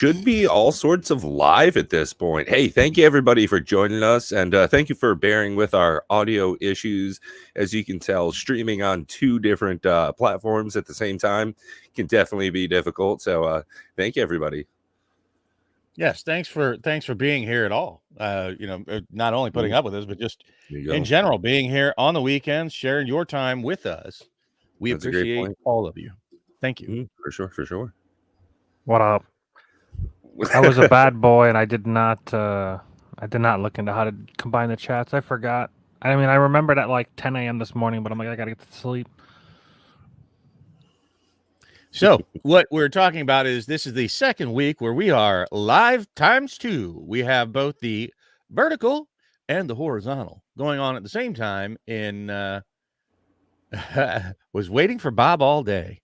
Should be all sorts of live at this point. Hey, thank you everybody for joining us, and thank you for bearing with our audio issues. As you can tell, streaming on two different platforms at the same time can definitely be difficult. So thank you everybody. Yes, thanks for being here at all. Not only putting up with us, but just in general being here on the weekends, sharing your time with us. We appreciate all of you. Thank you. For sure. What up? I was a bad boy, and I did not look into how to combine the chats. I forgot. I mean, I remembered at like 10 a.m. this morning, but I'm like, I gotta get to sleep. So what we're talking about is this is the second week where we are live ×2. We have both the vertical and the horizontal going on at the same time. Was waiting for Bob all day.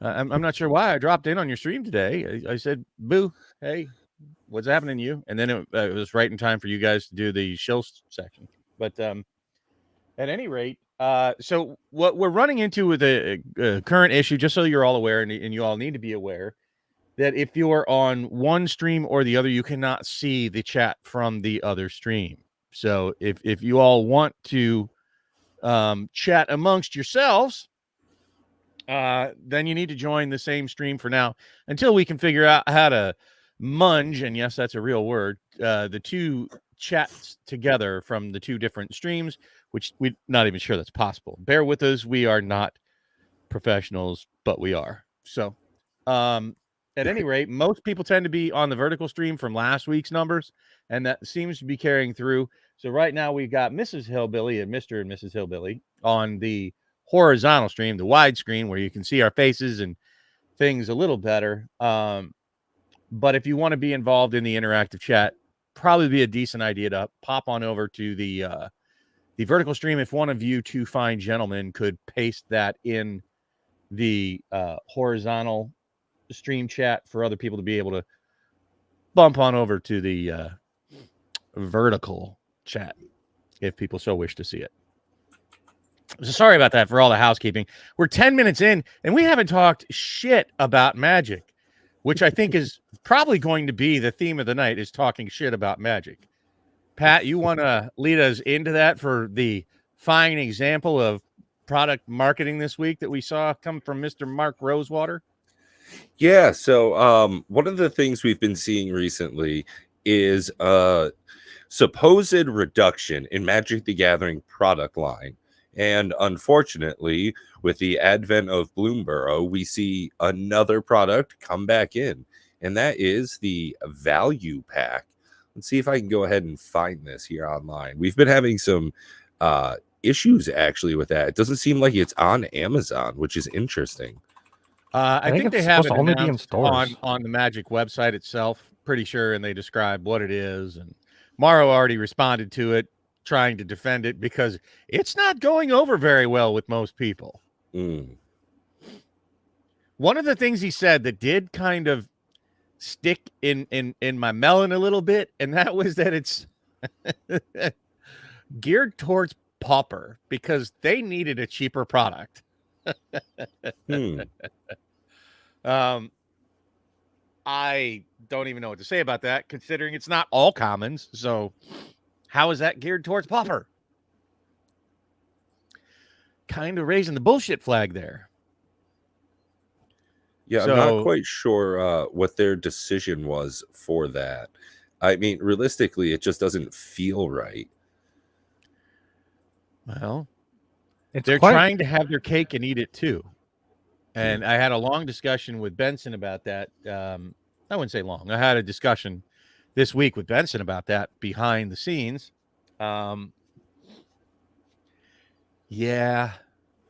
I'm not sure why I dropped in on your stream today. I said, "Boo, hey, what's happening to you?" And then it was right in time for you guys to do the shill section. But at any rate, so what we're running into with the current issue, just so you're all aware, and you all need to be aware, that if you are on one stream or the other, you cannot see the chat from the other stream. So if you all want to chat amongst yourselves, then you need to join the same stream for now until we can figure out how to munge, and yes, that's a real word, the two chats together from the two different streams, which we're not even sure that's possible. Bear with us. We are not professionals, but we are. So at any rate, most people tend to be on the vertical stream from last week's numbers, and that seems to be carrying through. So right now we've got Mrs. Hillbilly and Mr. and Mrs. Hillbilly on the horizontal stream, the wide screen, where you can see our faces and things a little better. But if you want to be involved in the interactive chat, probably be a decent idea to pop on over to the vertical stream. If one of you two fine gentlemen could paste that in the horizontal stream chat for other people to be able to bump on over to the vertical chat if people so wish to see it. So sorry about that for all the housekeeping. We're 10 minutes in, and we haven't talked shit about Magic, which I think is probably going to be the theme of the night, is talking shit about Magic. Pat, you want to lead us into that for the fine example of product marketing this week that we saw come from Mr. Mark Rosewater? Yeah, so one of the things we've been seeing recently is a supposed reduction in Magic the Gathering product line. And unfortunately, with the advent of Bloomborough, we see another product come back in, and that is the value pack. Let's see if I can go ahead and find this here online. We've been having some issues actually with that. It doesn't seem like it's on Amazon, which is interesting. I think they have it only be in stores on the Magic website itself. Pretty sure, and they describe what it is. And Morrow already responded to it, trying to defend it because it's not going over very well with most people. One of the things he said that did kind of stick in my melon a little bit, and that was that it's geared towards pauper because they needed a cheaper product. I don't even know what to say about that, considering it's not all commons. So how is that geared towards pauper? Kind of raising the bullshit flag there. Yeah, I'm not quite sure what their decision was for that. I mean, realistically, it just doesn't feel right. Well, they're trying to have their cake and eat it too. And I had a long discussion with Benson about that. I wouldn't say long. I had a discussion this week with Benson about that behind the scenes. Yeah,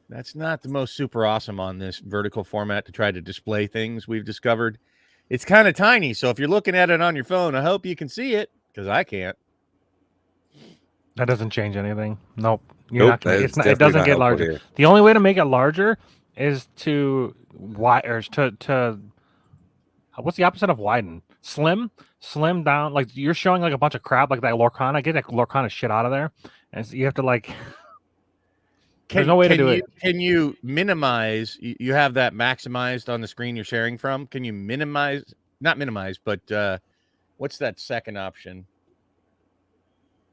that's not the most super awesome on this vertical format to try to display things we've discovered. It's kind of tiny. So if you're looking at it on your phone, I hope you can see it because I can't. That doesn't change anything. Nope. You're not gonna, it doesn't get larger. Here. The only way to make it larger is to to what's the opposite of widen? Slim down. Like you're showing like a bunch of crap like that Lorcana. Get that Lorcana shit out of there. And so you have to like there's no way to do it. Can you minimize? You have that maximized on the screen you're sharing from. Can you minimize not minimize, but what's that second option?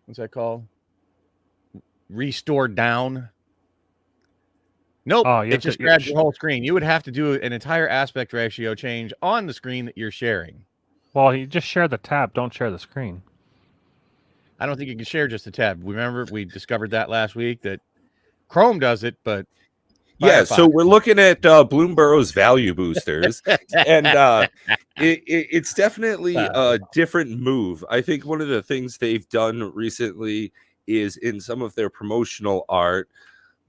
What's that called? Restore down. Nope. It just grabs your whole screen. You would have to do an entire aspect ratio change on the screen that you're sharing. Well, you just share the tab. Don't share the screen. I don't think you can share just the tab. Remember, we discovered that last week that Chrome does it, but yeah. So we're looking at Bloomberg's value boosters, and it's definitely a different move. I think one of the things they've done recently is in some of their promotional art.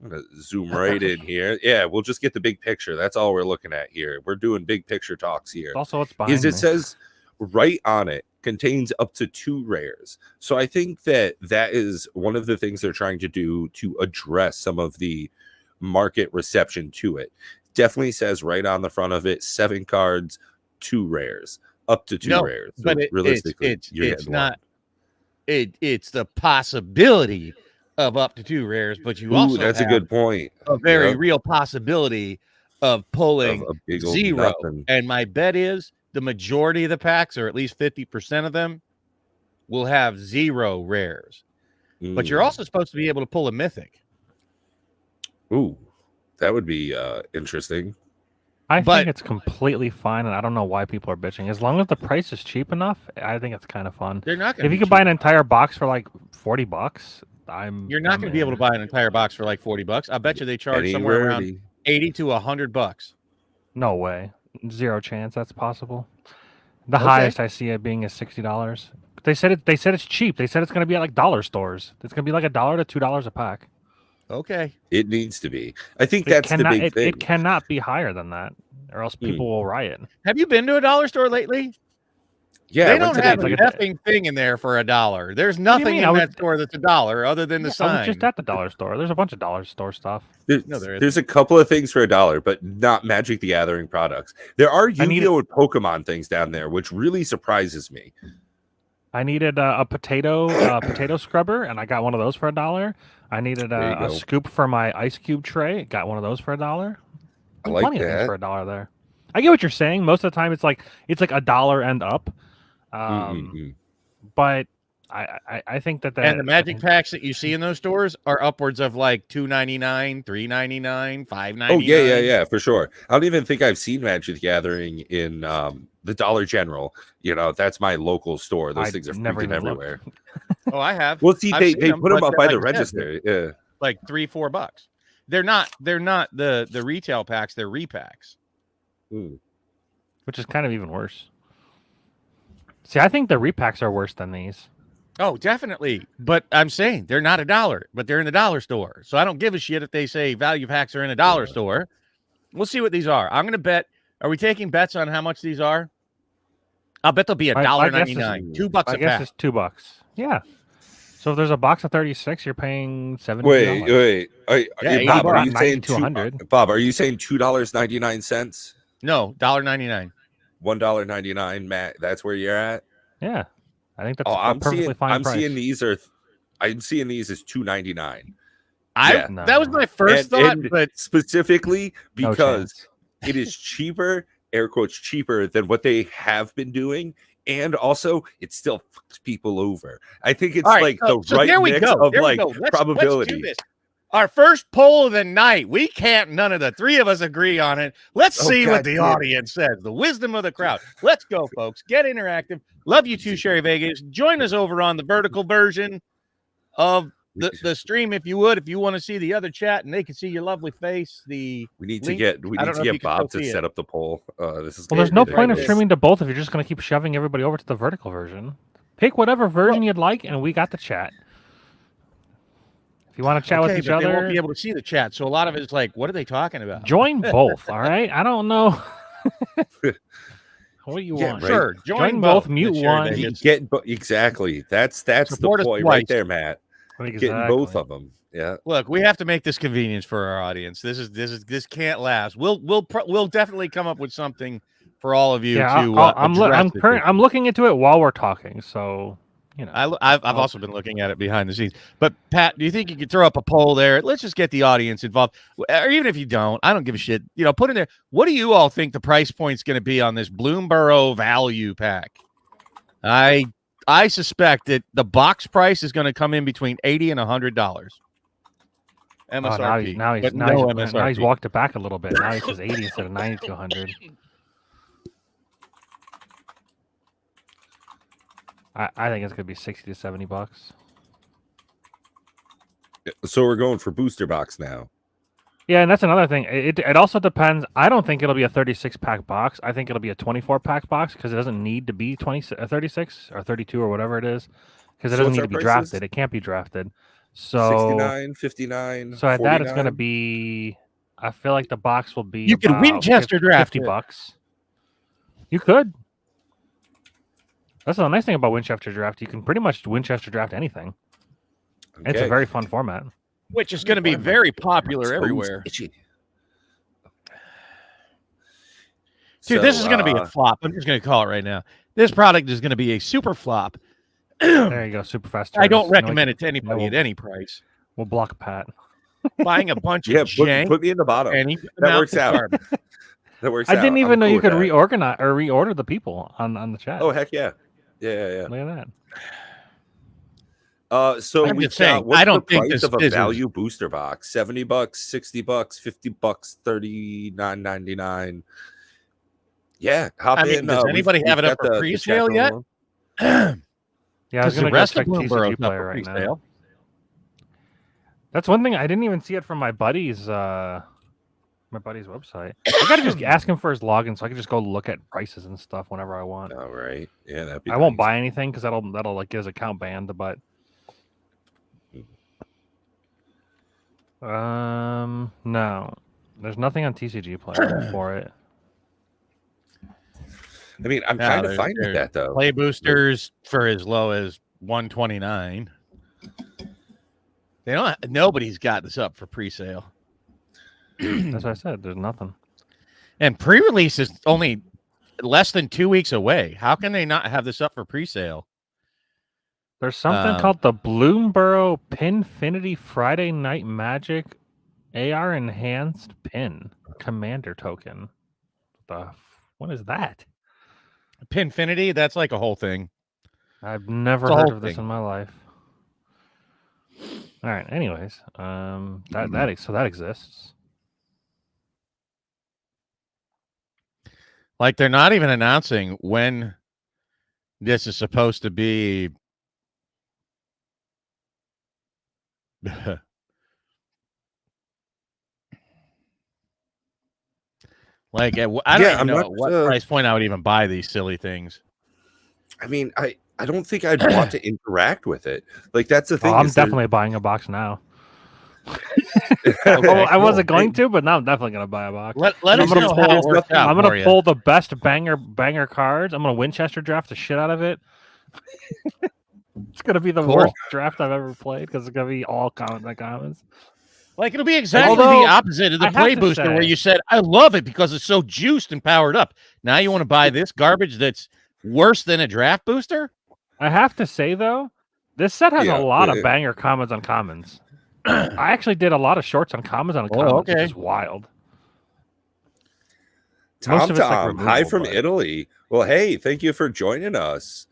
I'm gonna zoom right in here. Yeah, we'll just get the big picture. That's all we're looking at here. We're doing big picture talks here. Also, what's behind it says right on it contains up to 2 rares. So I think that is one of the things they're trying to do to address some of the market reception to it. Definitely says right on the front of it, 7 cards, 2 rares, up to 2 rares. So but realistically, it's not. It's the possibility of up to 2 rares, but you also that's a good point. A very real possibility of pulling a big 0. And my bet is the majority of the packs, or at least 50% of them, will have 0 rares. But you're also supposed to be able to pull a mythic. Ooh, that would be interesting. I think it's completely fine, and I don't know why people are bitching. As long as the price is cheap enough, I think it's kind of fun. They're not. If you could buy an entire box for like $40, you're not going to be able to buy an entire box for like $40. I bet you they charge somewhere around $80 to $100. No way, 0 chance that's possible. The highest I see it being is $60. They said it's cheap. They said it's going to be at like dollar stores. It's going to be like $1 to $2 a pack. Okay, it needs to be. I think that's the big thing. It cannot be higher than that, or else people will riot. Have you been to a dollar store lately? Yeah, they don't have a effing thing in there for $1. There's nothing in that store that's $1 other than the sign. I was just at the dollar store. There's a bunch of dollar store stuff. There's a couple of things for $1, but not Magic the Gathering products. There are Yu-Gi-Oh! And Pokemon things down there, which really surprises me. I needed a potato scrubber, and I got one of those for $1. I needed a scoop for my ice cube tray. Got one of those for $1. I like plenty of things for $1 there. I get what you're saying. Most of the time, it's like $1 and up. But I think that and the magic packs that you see in those stores are upwards of like $2.99, $3.99, $5.99. Oh yeah, for sure. I don't even think I've seen Magic the Gathering in the Dollar General. You know, that's my local store. Those things are freaking everywhere. Oh, I have. Well, see, they put them up by the register. Yeah, like $3-4. They're not the retail packs. They're repacks, which is kind of even worse. See, I think the repacks are worse than these. Oh, definitely. But I'm saying they're not $1, but they're in the dollar store. So I don't give a shit if they say value packs are in a dollar store. We'll see what these are. I'm going to bet. Are we taking bets on how much these are? I'll bet they'll be $1.99. $2 a pack. I guess it's $2. Yeah. So if there's a box of 36, you're paying $70. Wait. Bob, are you saying $200? Bob, are you saying $2.99? No, $1.99. $1.99, Matt. That's where you're at. Yeah, I think that's a perfectly fine price. I'm seeing these as $2.99. That was my first thought, but specifically because it is cheaper, air quotes cheaper than what they have been doing, and also it still fucks people over. I think it's right mix of probability. Let's do this. Our first poll of the night. We can't. None of the 3 of us agree on it. Let's see what the audience says. The wisdom of the crowd. Let's go, folks. Get interactive. Love you too, Sherry Vegas. Join us over on the vertical version of the stream, if you would. If you want to see the other chat and they can see your lovely face. We need to get Bob to set up the poll. There's no point of streaming to both if you're just going to keep shoving everybody over to the vertical version. Pick whatever version you'd like, and we got the chat. If you want to chat with each other, they won't be able to see the chat. So a lot of it is like, what are they talking about? Join both. All right. I don't know. What do you want? Right. Sure. Join both. Mute one. Exactly. That's the point right there, Matt. Exactly. Getting both of them. Yeah. Look, we have to make this convenience for our audience. This can't last. We'll definitely come up with something for all of you to. I'm looking into it while we're talking. So you know. I've also been looking at it behind the scenes. But Pat, do you think you could throw up a poll there? Let's just get the audience involved, or even if you don't, I don't give a shit. You know, put in there. What do you all think the price point's going to be on this Bloomborough value pack? I suspect that the box price is going to come in between $80 and $100. MSRP. Now he's walked it back a little bit. Now he says 80 instead of 90 to 100. I think it's gonna be 60 to 70 bucks. So we're going for booster box now. Yeah, and that's another thing. It also depends. I don't think it'll be a 36-pack box. I think it'll be a 24-pack box because it doesn't need to be 36 or 32 or whatever it is because it doesn't need to be drafted. It can't be drafted. So 69, 59. So at that, it's gonna be. I feel like the box will be. You could Winchester draft 50 bucks. You could. That's the nice thing about Winchester draft. You can pretty much Winchester draft anything. Okay. It's a very fun format. Which is going to be very popular everywhere. Dude, this is going to be a flop. I'm just going to call it right now. This product is going to be a super flop. There you go, super fast. I don't recommend it to anybody at any price. We'll block Pat. Buying a bunch of jank. Put me in the bottom. That works out. That works out. I didn't even know you could reorganize or reorder the people on the chat. Oh, heck yeah. Yeah. Look at that. So I'm just saying, I don't think this of a value booster box. $70, $60, $50, $39.99. Yeah, hop in. Does anybody have it up for pre-sale yet? Yeah, I was going to check TCG Player right now. That's one thing I didn't even see it from my buddy's website. I gotta just ask him for his login so I can just go look at prices and stuff whenever I want. All right. Yeah, that'd be I won't buy anything because that'll like get his account banned, but no. There's nothing on TCG Player for it. I mean, I'm trying to find that though. Play boosters for as low as $129. They don't. Nobody's got this up for pre-sale. That's what I said. There's nothing. And pre-release is only less than 2 weeks away. How can they not have this up for pre-sale? There's something called the Bloomborough Pinfinity Friday Night Magic AR Enhanced Pin Commander Token. What is that? Pinfinity? That's like a whole thing. I've never heard of this in my life. All right. Anyways, that exists. Like they're not even announcing when this is supposed to be. Like I don't even know what price point I would even buy these silly things. I mean, I don't think I'd want to interact with it. Like that's the thing. I'm definitely buying a box now. I wasn't going to, but now I'm definitely going to buy a box. Let us know how it works out. I'm going to pull the best banger cards. I'm going to Winchester draft the shit out of it. It's going to be the worst draft I've ever played because it's going to be all commons. Like it'll be exactly the opposite of the play booster where you said, I love it because it's so juiced and powered up. Now you want to buy this garbage that's worse than a draft booster? I have to say, though, this set has a lot of banger commons on commons. I actually did a lot of shorts on commons on commons, which is wild. Tom, hi from Italy. Well, hey, thank you for joining us.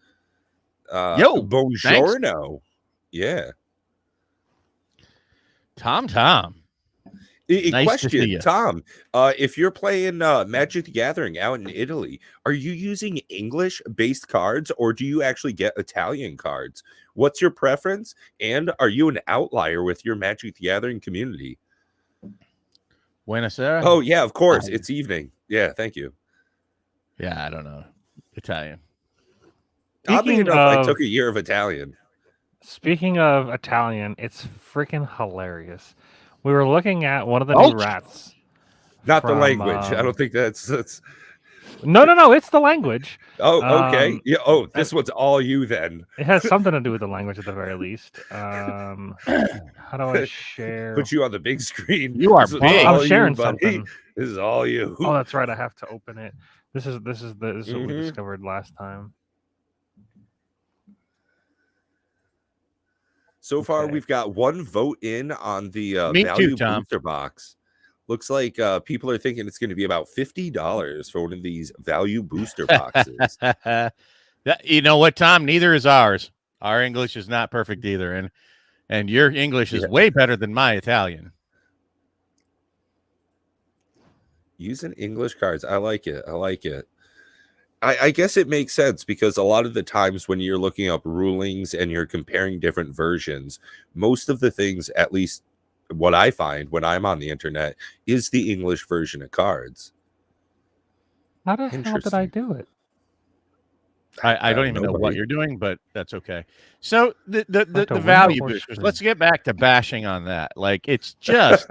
Yo, buongiorno. Yeah. Tom. Nice question, Tom. If you're playing Magic the Gathering out in Italy, are you using English-based cards or do you actually get Italian cards? What's your preference? And are you an outlier with your Magic the Gathering community? Buonasera. Oh, yeah, of course. It's evening. Yeah, thank you. Yeah, I don't know. Italian. Oddly enough, I took a year of Italian. Speaking of Italian, it's freaking hilarious. We were looking at one of the new rats. Not the language. I don't think that's. No. It's the language. Oh, okay. Yeah. Oh, this one's all you then. It has something to do with the language at the very least. How do I share? Put you on the big screen. You are big. I'm sharing something. This is all you. Oh, that's right. I have to open it. This is what we discovered last time. So far, we've got 1 vote in on the Me value too, Tom. booster box. Looks like people are thinking it's going to be about $50 for one of these value booster boxes. You know what, Tom? Neither is ours. Our English is not perfect either, and your English is way better than my Italian. Using English cards, I like it. I like it. I guess it makes sense because a lot of the times when you're looking up rulings and you're comparing different versions, most of the things, at least what I find when I'm on the internet, is the English version of cards. How the hell did I do it? I don't even know what you're doing, but that's okay. So the value boosters. Let's get back to bashing on that. Like, it's just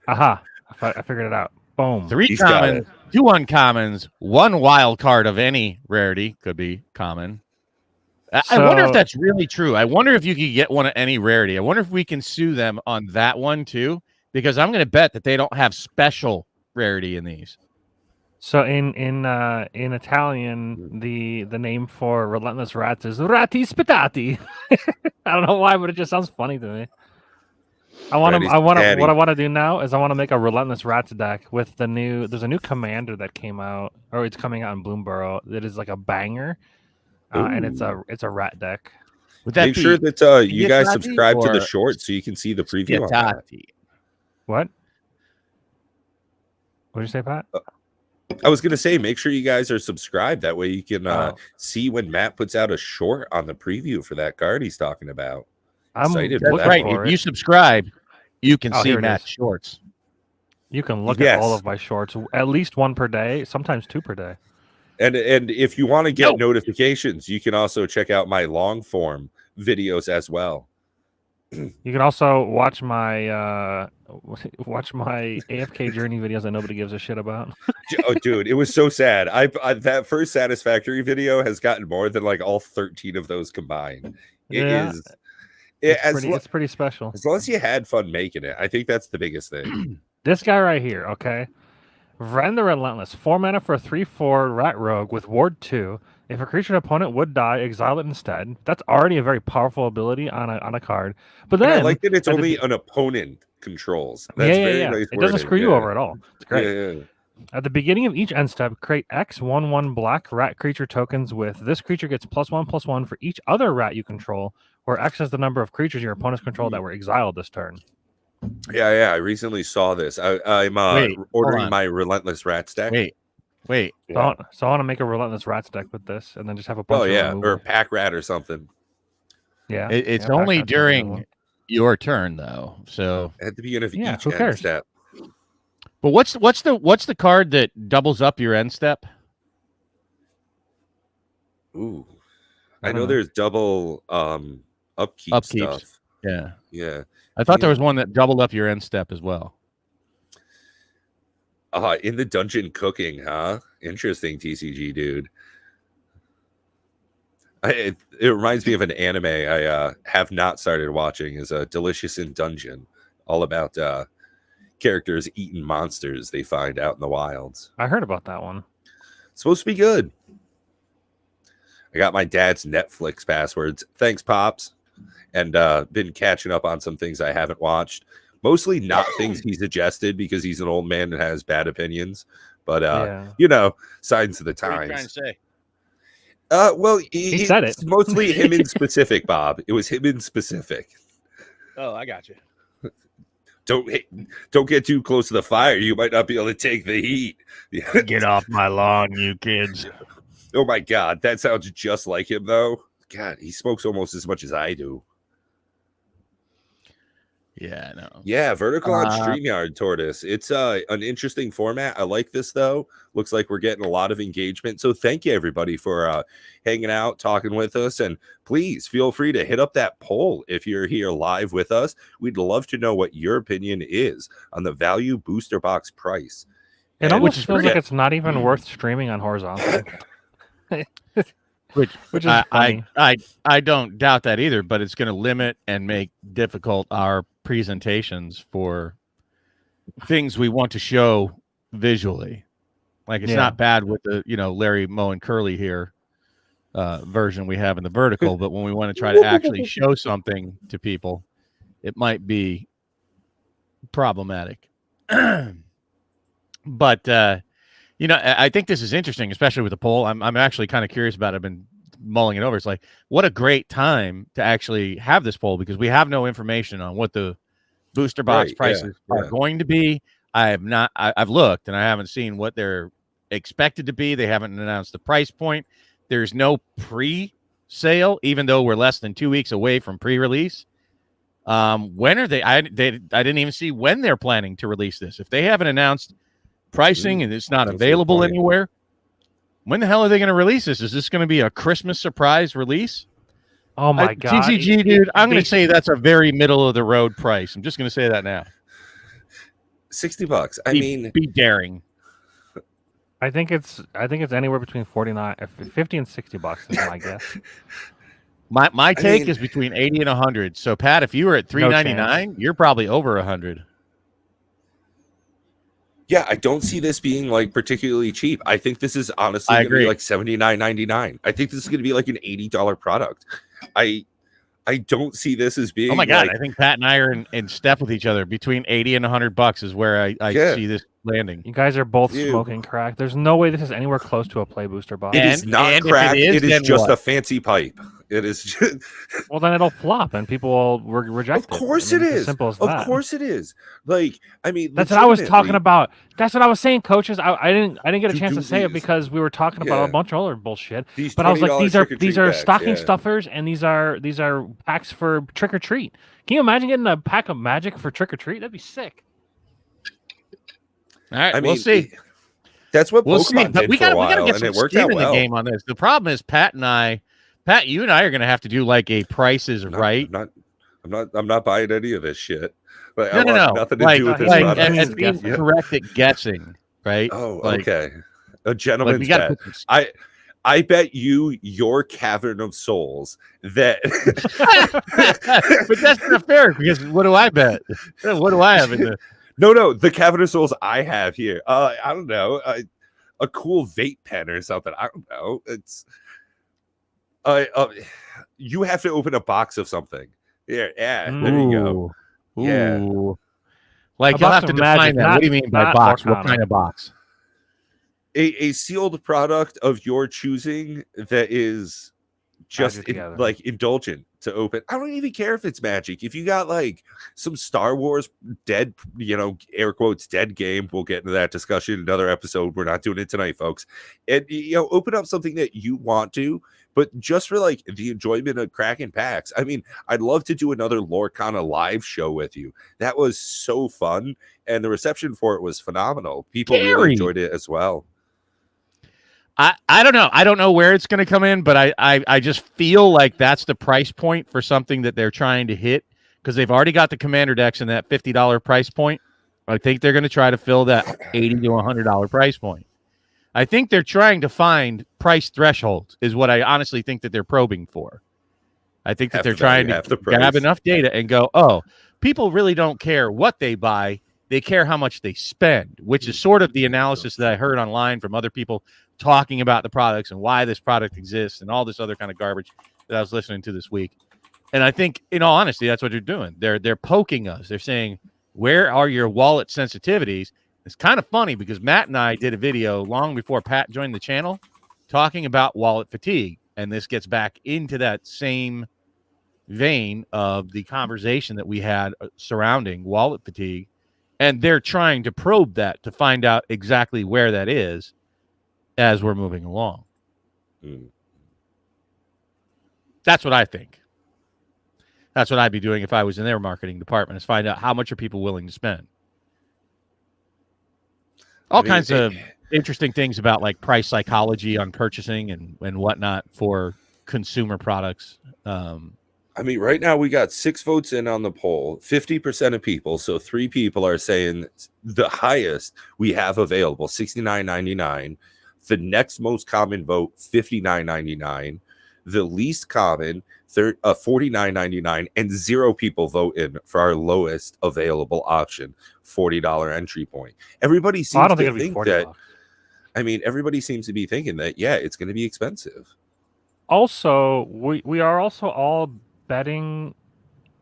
aha! I figured it out. Boom. 3 commons, 2 uncommons, 1 wild card of any rarity could be common. I wonder if that's really true. I wonder if you could get one of any rarity. I wonder if we can sue them on that one too, because I'm going to bet that they don't have special rarity in these. So in Italian, the name for relentless rats is Ratti Spitati. I don't know why, but it just sounds funny to me. What I want to do now is I want to make a relentless rats deck with there's a new commander that came out, or it's coming out in Bloomburrow. That is like a banger, and it's a rat deck. Make sure that you guys subscribe to the short so you can see the preview on that. What did you say, Pat? I was going to say, make sure you guys are subscribed. That way you can see when Matt puts out a short on the preview for that card he's talking about. I'm excited for that. Right. If you subscribe, you can see Matt's shorts. You can look at all of my shorts, at least 1 per day, sometimes 2 per day. And if you want to get notifications, you can also check out my long form videos as well. You can also watch my AFK journey videos that nobody gives a shit about. Oh, dude, it was so sad. I that first Satisfactory video has gotten more than like all 13 of those combined. It's pretty special. As long as you had fun making it, I think that's the biggest thing. This guy right here, okay? Vren the Relentless, 4 mana for a 3/4 rat rogue with ward 2. If a creature opponent would die, exile it instead. That's already a very powerful ability on a card. But then I like that it's only an opponent controls. That's very nice it doesn't screw you over at all. It's great. Yeah. At the beginning of each end step, create X 1/1 black rat creature tokens with this creature gets +1/+1 for each other rat you control, where X is the number of creatures your opponents control that were exiled this turn. Yeah. I recently saw this. I'm ordering my Relentless Rats deck. Wait. So I want to make a Relentless Rats deck with this, and then just have a bunch of removal. Or a Pack Rat or something. Yeah. It's only during your turn though. So at the beginning of each end step. But what's the card that doubles up your end step? Ooh. I know there's double upkeep stuff. Yeah. I thought there was one that doubled up your end step as well. In the dungeon cooking, huh? Interesting, TCG dude. It reminds me of an anime I have not started watching. Is Delicious in Dungeon, all about characters eating monsters they find out in the wilds. I heard about that one. It's supposed to be good. I got my dad's Netflix passwords. Thanks, Pops. And been catching up on some things I haven't watched. Mostly not things he suggested because he's an old man and has bad opinions. But, signs of the times. What are you trying to say? Well, he said it. It's mostly him in specific, Bob. It was him in specific. Oh, I got you. Don't get too close to the fire. You might not be able to take the heat. Get off my lawn, you kids. Oh, my God. That sounds just like him, though. God, he smokes almost as much as I do. Yeah, I know. Yeah, vertical on StreamYard, Tortoise. It's an interesting format. I like this, though. Looks like we're getting a lot of engagement. So thank you, everybody, for hanging out, talking with us. And please feel free to hit up that poll if you're here live with us. We'd love to know what your opinion is on the value booster box price. It almost feels like it's not even worth streaming on horizontal. Which is funny. I don't doubt that either, but it's going to limit and make difficult our presentations for things we want to show visually. Like it's not bad with the Larry, Moe, and Curly here version we have in the vertical, but when we want to try to actually show something to people, it might be problematic. But I think this is interesting, especially with the poll. I'm actually kind of curious about it. I've been mulling it over. It's like, what a great time to actually have this poll, because we have no information on what the booster box prices are going to be. I've looked and I haven't seen what they're expected to be. They haven't announced the price point. There's no pre-sale, even though we're less than 2 weeks away from pre-release. When are they? I didn't even see when they're planning to release this. If they haven't announced pricing and it's not available anywhere, when the hell are they going to release this? Is this going to be a Christmas surprise release? Oh my God, TCG, dude! I'm going to say that's a very middle of the road price. I'm just going to say that now. $60. Be daring. I think it's anywhere between 50 and $60 is my guess. My take is between 80 and 100. So Pat, if you were at $399, you're probably over 100. Yeah, I don't see this being like particularly cheap. I think this is honestly going to be like $79.99. I think this is going to be like an $80 product. I don't see this as being. Oh my God! I think Pat and I are in step with each other. Between 80 and $100 is where I see this landing. You guys are both smoking crack. There's no way this is anywhere close to a Play Booster box. It is not crack. It is just a fancy pipe. It is just... Well, then it'll flop and people will reject it. Of course it is. As simple as that. Of course it is. Like, I mean, that's what I was talking about. That's what I was saying, coaches. I didn't get a chance to say it because we were talking about a bunch of other bullshit. But I was like, these are stocking stuffers and these are packs for trick or treat. Can you imagine getting a pack of Magic for trick or treat? That'd be sick. All right, we'll see. That's what we'll Pokemon see. But we got to get some skin in the game on this. The problem is Pat, you and I are going to have to do like a Price is Right. I'm not buying any of this shit. But no. Nothing to do with this product. And being correct at guessing, right? Oh, okay. A gentleman's bet. I bet your Cavern of Souls that. But that's not fair because what do I bet? What do I have in the? No, the Cavern of Souls I have here. I don't know, a cool vape pen or something. I don't know. It's you have to open a box of something. There you go. Yeah, like you'll have to define that. What do you mean by box? What kind of box? A sealed product of your choosing that is just like indulgent to open. I don't even care if it's Magic. If you got like some Star Wars dead, air quotes dead game, we'll get into that discussion in another episode. We're not doing it tonight, folks. And open up something that you want to, but just for like the enjoyment of cracking packs. I mean, I'd love to do another Lorcana live show with you. That was so fun, and the reception for it was phenomenal. People really enjoyed it as well. I don't know. I don't know where it's going to come in, but I just feel like that's the price point for something that they're trying to hit because they've already got the Commander decks in that $50 price point. I think they're going to try to fill that $80 to $100 price point. I think they're trying to find price thresholds is what I honestly think that they're probing for. I think that they're trying to grab enough data and go, oh, people really don't care what they buy. They care how much they spend, which is sort of the analysis that I heard online from other people talking about the products and why this product exists and all this other kind of garbage that I was listening to this week. And I think, in all honesty, that's what they're doing. They're poking us. They're saying, where are your wallet sensitivities? It's kind of funny because Matt and I did a video long before Pat joined the channel talking about wallet fatigue. And this gets back into that same vein of the conversation that we had surrounding wallet fatigue. And they're trying to probe that to find out exactly where that is as we're moving along. That's what I think. That's what I'd be doing if I was in their marketing department, is find out how much are people willing to spend. All kinds of interesting things about like price psychology on purchasing and whatnot for consumer products. I mean, right now we got 6 votes in on the poll, 50% of people. So 3 people are saying the highest we have available, $69.99. The next most common vote, $59.99. The least common, $49.99. And 0 people vote in for our lowest available option, $40 entry point. Everybody seems to think that. I mean, everybody seems to be thinking that, yeah, it's going to be expensive. Also, we are also all betting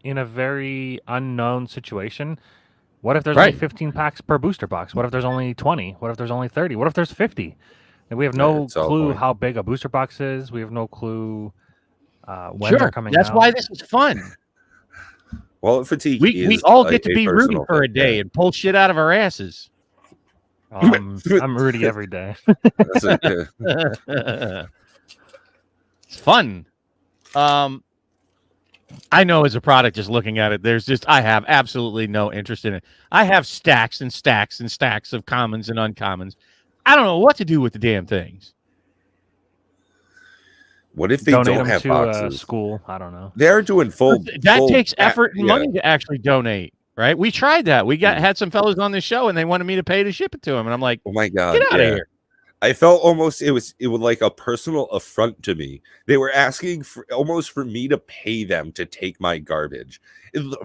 in a very unknown situation. What if there's only 15 packs per booster box? What if there's only 20? What if there's only 30? What if there's 50? And we have no clue how big a booster box is. We have no clue when they're coming That's out. why this is fun. Wallet fatigue we all get to be Rudy for a day and pull shit out of our asses. I'm Rudy every day. It's fun. I know as a product, just looking at it, I have absolutely no interest in it. I have stacks and stacks and stacks of commons and uncommons. I don't know what to do with the damn things. What if they donate don't have to boxes? School? I don't know. They're doing full. That takes effort and money to actually donate, right? We tried that. We had some fellows on this show, and they wanted me to pay to ship it to them, and I'm like, oh my god, get out of here. I felt almost it was like a personal affront to me. They were asking for me to pay them to take my garbage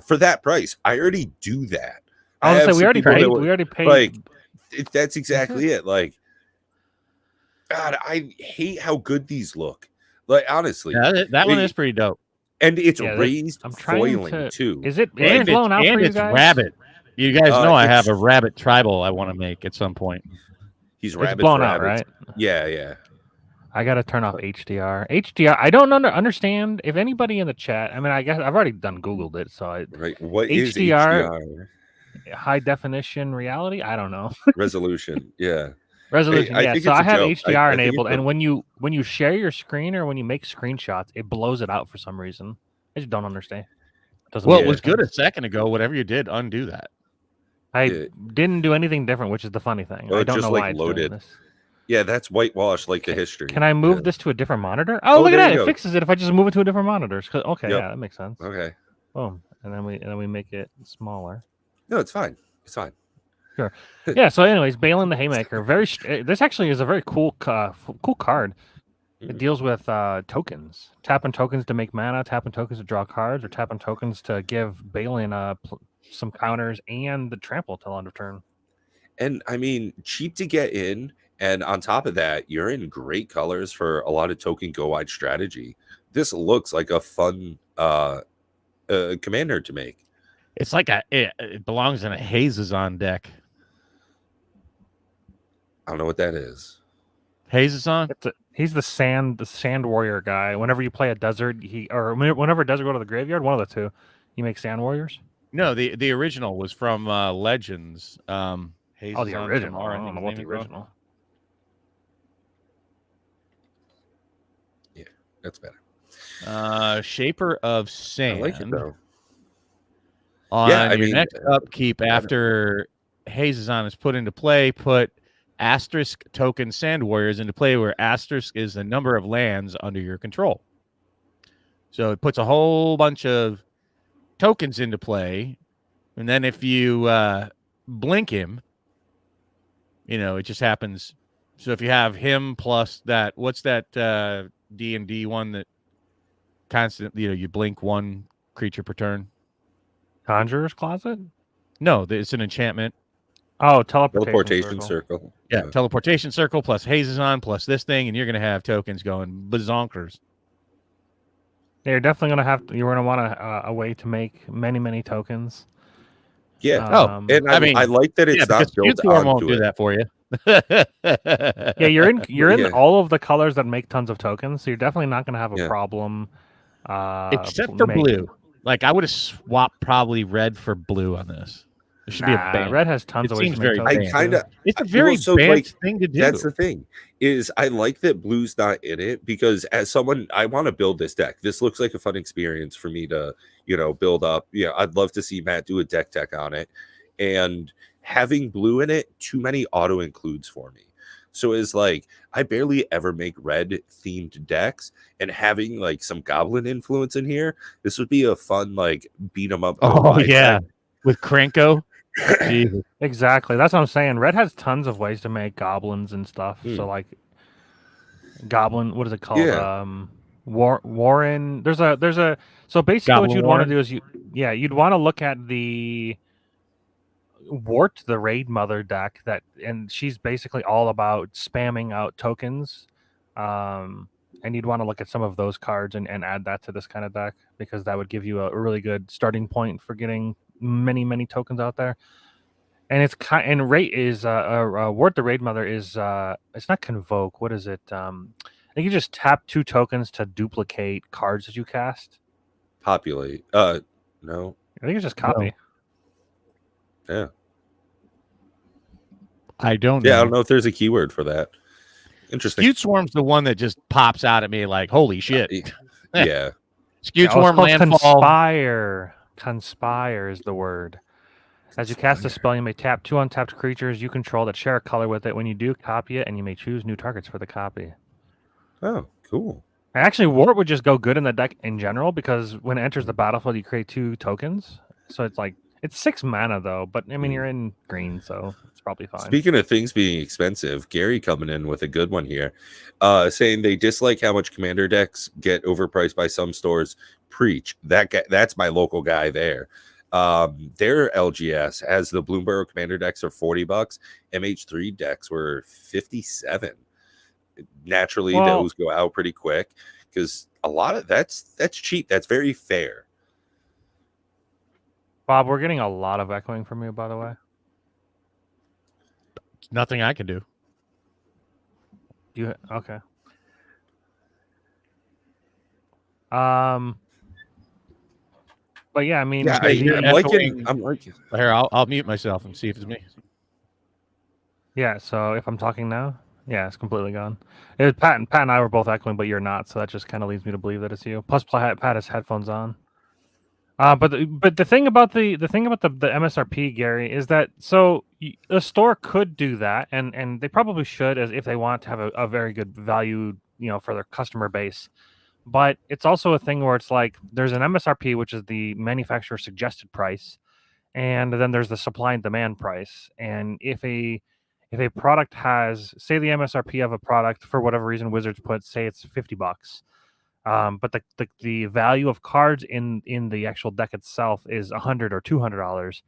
for that price. I already do that. I was say we already paid. We already paid. Like that's exactly it. Like, God, I hate how good these look. Like honestly, that one is pretty dope, and it's raised foiling too. Is it blown out for you guys? Rabbit. You guys know I have a rabbit tribal I want to make at some point. He's rabbit blown out, right? Yeah. I gotta turn off HDR. HDR. I don't understand. If anybody in the chat, I mean, I guess I've already Googled it. So what is HDR? High definition reality. I don't know. Resolution. Yeah. Resolution. Yeah. So I have HDR enabled, and when you share your screen or when you make screenshots, it blows it out for some reason. I just don't understand. It was good a second ago. Whatever you did, undo that. I didn't do anything different, which is the funny thing. I don't know why it's doing this. Yeah, that's whitewash like the history. Can I move this to a different monitor? Oh, look at that! It fixes it if I just move it to a different monitor. Okay, yeah, that makes sense. Okay. Boom, and then we make it smaller. No, it's fine. It's fine. Sure. Yeah. So, anyways, Balin the Haymaker. This actually is a very cool card. It deals with tokens. Tapping tokens to make mana. Tapping tokens to draw cards, or tapping tokens to give Balin some counters and the trample till end of turn. And I mean, cheap to get in, and on top of that, you're in great colors for a lot of token go wide strategy. This looks like a fun commander to make. It's like it belongs in a Hazes on deck. I don't know what that is. Hazes on? He's the sand warrior guy. Whenever you play a desert, whenever a desert go to the graveyard, one of the two, you make sand warriors. No, the original was from Legends. The original. I don't know what the original. Yeah, that's better. Shaper of Sand. I like it though. On your next upkeep after Hazes is put into play, put asterisk token Sand Warriors into play, where asterisk is the number of lands under your control. So it puts a whole bunch of tokens into play, and then if you blink him, it just happens. So if you have him plus that, what's that D&D one that constantly, you blink one creature per turn? Conjurer's Closet? No, it's an enchantment. Oh, teleportation circle. Yeah, teleportation circle plus Hazes plus this thing, and you're going to have tokens going bazonkers. Yeah, you're definitely going to have. You're going to want a way to make many tokens. Yeah. And I like that it's not built onto won't do that for you. Yeah, you're in all of the colors that make tons of tokens, so you're definitely not going to have a problem. Except for blue. Like I would have swapped probably red for blue on this. It should be a ban. Red has tons of ways to make tokens. It's a very bad thing to do. That's the thing. Is I like that blue's not in it, because as someone, I want to build this deck. This looks like a fun experience for me to, build up. Yeah, I'd love to see Matt do a deck tech on it. And having blue in it, too many auto includes for me. So it's like I barely ever make red themed decks, and having like some goblin influence in here, this would be a fun like beat 'em up. Oh yeah, deck. With Krenko. Exactly. That's what I'm saying. Red has tons of ways to make goblins and stuff. So like goblin, what is it called? Yeah. Warren. There's a so basically goblin what you'd want to do is you'd want to look at the Wart, the Raid Mother deck, and she's basically all about spamming out tokens. you'd want to look at some of those cards and add that to this kind of deck, because that would give you a really good starting point for getting many tokens out there. And it's rate is Ward the Raid Mother is it's not Convoke. What is it? I think you just tap 2 tokens to duplicate cards that you cast. Populate. No. I think it's just copy. No. Yeah. I don't know. Yeah, I don't know if there's a keyword for that. Interesting. Skewed Swarm's the one that just pops out at me like, holy shit. Yeah. Skewed Swarm, Landfall. Conspire is the word. As you cast a spell, you may tap 2 untapped creatures you control that share a color with it. When you do, copy it, and you may choose new targets for the copy. Oh, cool. And actually, Wart would just go good in the deck in general, because when it enters the battlefield, you create 2 tokens. So it's like, it's 6 mana though, but I mean, you're in green, so it's probably fine. Speaking of things being expensive, Gary coming in with a good one here, saying they dislike how much commander decks get overpriced by some stores. Preach. That's my local guy there. Their LGS has the Bloomberg commander decks are $40. MH3 decks were $57. Naturally, those go out pretty quick because a lot of that's cheap. That's very fair. Bob, we're getting a lot of echoing from you, by the way. Nothing I can do. Okay. But yeah, I mean, yeah, I'm liking. Here, I'll mute myself and see if it's me. Yeah, so if I'm talking now, yeah, it's completely gone. Pat and I were both echoing, but you're not, so that just kind of leads me to believe that it's you. Plus, Pat has headphones on. But the thing about the MSRP, Gary, is that a store could do that, and they probably should, as if they want to have a very good value, for their customer base. But it's also a thing where it's like there's an MSRP, which is the manufacturer suggested price, and then there's the supply and demand price. And if a product has, say, the MSRP of a product for whatever reason Wizards put, say it's $50. But the value of cards in the actual deck itself is $100 or $200.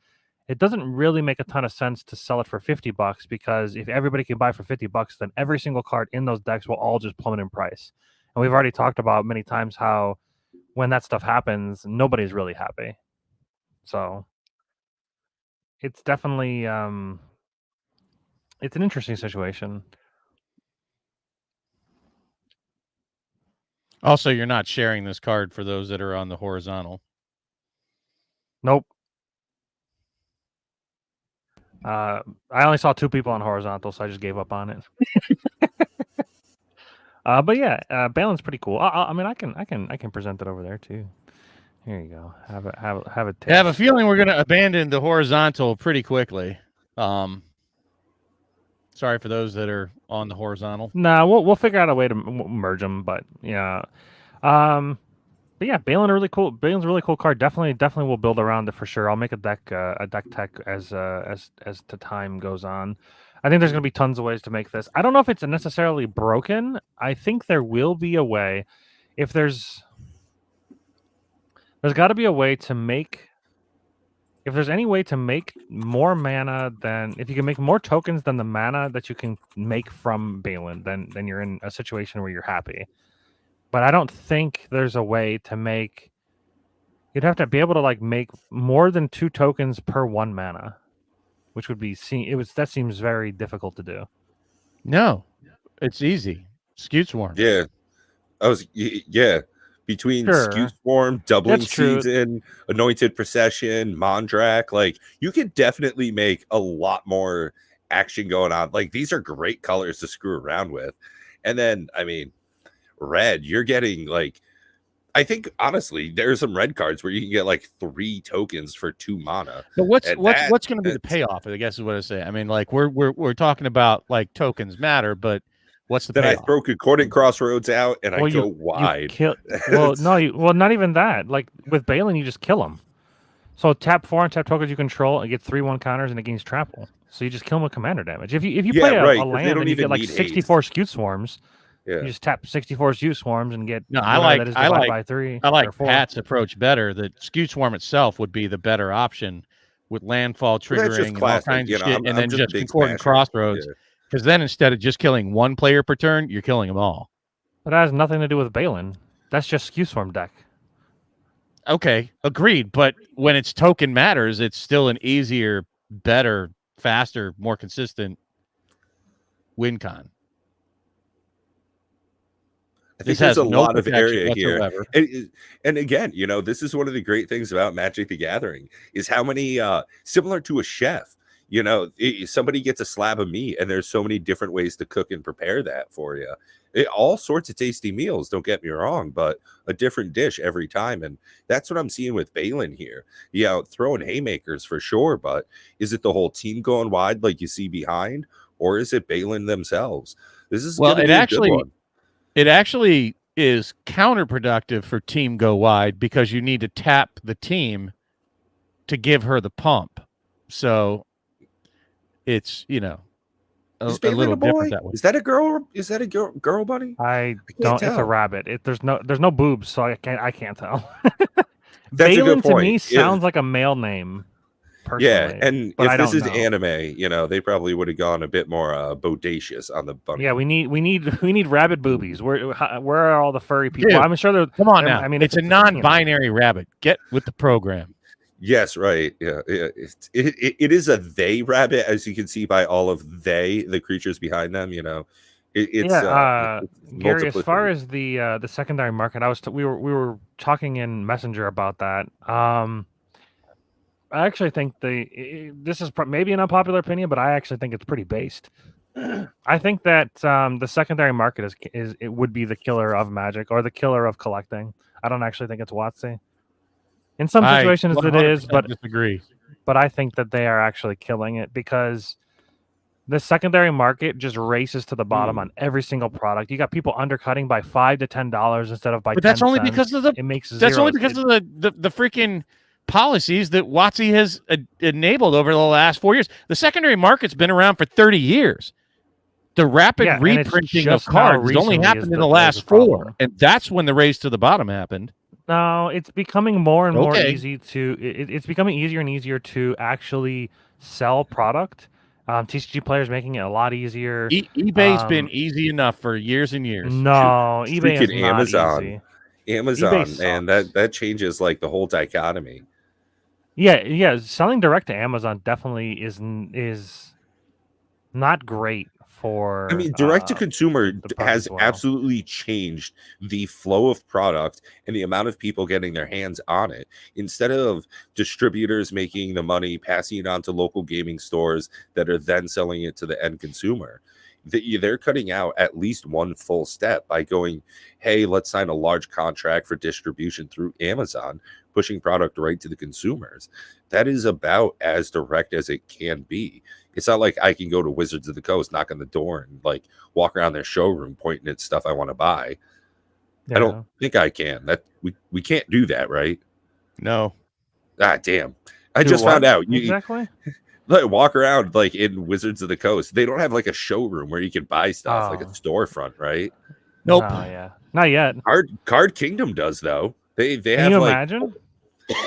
It doesn't really make a ton of sense to sell it for $50, because if everybody can buy for $50, then every single card in those decks will all just plummet in price. And we've already talked about many times how when that stuff happens, nobody's really happy. So it's definitely it's an interesting situation. Also, you're not sharing this card for those that are on the horizontal. Nope. I only saw 2 people on horizontal, so I just gave up on it. But yeah, Balin's pretty cool. I mean, I can present it over there too. Here you go. Have it. Taste. I have a feeling we're going to abandon the horizontal pretty quickly. Sorry for those that are on the horizontal. Nah, we'll figure out a way to merge them. But yeah, but yeah, Balin's a really cool card. Definitely will build around it for sure. I'll make a deck tech as the time goes on. I think there's going to be tons of ways to make this. I don't know if it's necessarily broken. I think there will be a way. If there's got to be a way to make. If there's any way to make more mana if you can make more tokens than the mana that you can make from Balin, then you're in a situation where you're happy. But I don't think there's a way to make. You'd have to be able to make more than 2 tokens per 1 mana, which would be that seems very difficult to do. No, it's easy. Skewed Swarm. Yeah, between Skewed Swarm, Doubling Season, Anointed Procession, Mondrak, you could definitely make a lot more action going on. These are great colors to screw around with. And then, I mean, red, you're getting I think honestly, there's some red cards where you can get 3 tokens for 2 mana. But what's going to be the payoff? I guess is what I say. I mean, we're talking about tokens matter, but what's the payoff? I throw Concordant Crossroads out and I go wide. Not even that. With Balin, you just kill him. So tap 4 and tap tokens you control and get 3/1 counters and it gains trample. So you just kill him with commander damage. If you play a land and you get 64 Skewed Swarms. Yeah. You just tap 64 Skewed Swarms and get. No, I like 3. I like Pat's approach better. The Skewed Swarm itself would be the better option with landfall triggering and all kinds of shit, and then just Concordant Crossroads. Because then instead of just killing 1 player per turn, you're killing them all. But that has nothing to do with Balin. That's just SKU Swarm deck. Okay, agreed. But when it's token matters, it's still an easier, better, faster, more consistent win con. I think there's a lot of area whatsoever. here. And again, this is one of the great things about Magic the Gathering is how many, similar to a chef, somebody gets a slab of meat and there's so many different ways to cook and prepare that for you. All sorts of tasty meals, don't get me wrong, but a different dish every time. And that's what I'm seeing with Balin here. Yeah, throwing haymakers for sure, but is it the whole team going wide like you see behind, or is it Balin themselves? This is going to be a good one. It actually is counterproductive for team go wide because you need to tap the team to give her the pump. So it's, a little different that way. Is that a girl? Is that a girl bunny? I don't tell. It's a rabbit. There's no boobs, so I can't tell. That's Balin a good point. To me sounds like a male name. Personally. Yeah, and if this is anime, they probably would have gone a bit more bodacious on the bunny. Yeah, we need rabbit boobies. Where are all the furry people? Dude, I'm sure they're. Come on now. I mean, it's a non-binary rabbit. Get with the program. Yes, right. Yeah, it is a they rabbit, as you can see by all of the creatures behind them. It's Gary. As far as the secondary market, we were talking in Messenger about that. I actually think this is maybe an unpopular opinion, but I actually think it's pretty based. I think that the secondary market it would be the killer of Magic or the killer of collecting. I don't actually think it's WotC. In some situations it is, but disagree. But I think that they are actually killing it because the secondary market just races to the bottom on every single product. You got people undercutting by $5 to $10 instead of by. But that's only because of the. It makes that's only because of the freaking policies that WotC has enabled over the last 4 years. The secondary market's been around for 30 years. The rapid reprinting of cards only happened in the last 4, and that's when the race to the bottom happened. No, it's becoming more and more easy to. It's becoming easier and easier to actually sell product. TCG players making it a lot easier. eBay's been easy enough for years and years. No, eBay is not Amazon. Easy. Amazon, man, that changes like the whole dichotomy. Yeah. Selling direct to Amazon definitely is not great for. I mean, direct to consumer has absolutely changed the flow of product and the amount of people getting their hands on it. Instead of distributors making the money, passing it on to local gaming stores that are then selling it to the end consumer, they're cutting out at least one full step by going, hey, let's sign a large contract for distribution through Amazon, pushing product right to the consumers. That is about as direct as it can be. It's not like I can go to Wizards of the Coast, knock on the door, and like walk around their showroom pointing at stuff I want to buy. Yeah. I don't think I can. That we can't do that, right? No. Ah, damn. I just found out. Exactly. Like walk around like in Wizards of the Coast. They don't have like a showroom where you can buy stuff, like a storefront, right? Nope. Oh, yeah. Not yet. Card Kingdom does though. They can have you like imagine?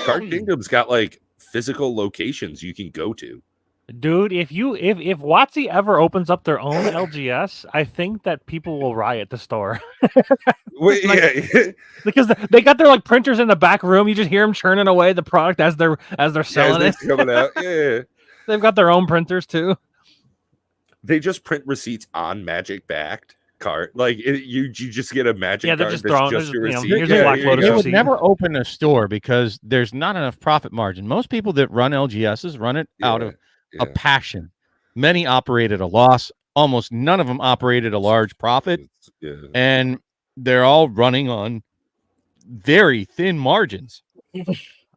Card Kingdom's got like physical locations you can go to. Dude, if WotC ever opens up their own LGS, I think that people will riot the store. Wait, yeah. Because they got their like printers in the back room. You just hear them churning away the product as they're selling it. Coming out. Yeah. They've got their own printers too. They just print receipts on Magic backed card. Like you just get a Magic card. They're just throwing. Just your receipt. They would never open a store because there's not enough profit margin. Most people that run LGSs run it out of a passion. Many operate at a loss. Almost none of them operate at a large profit. And they're all running on very thin margins.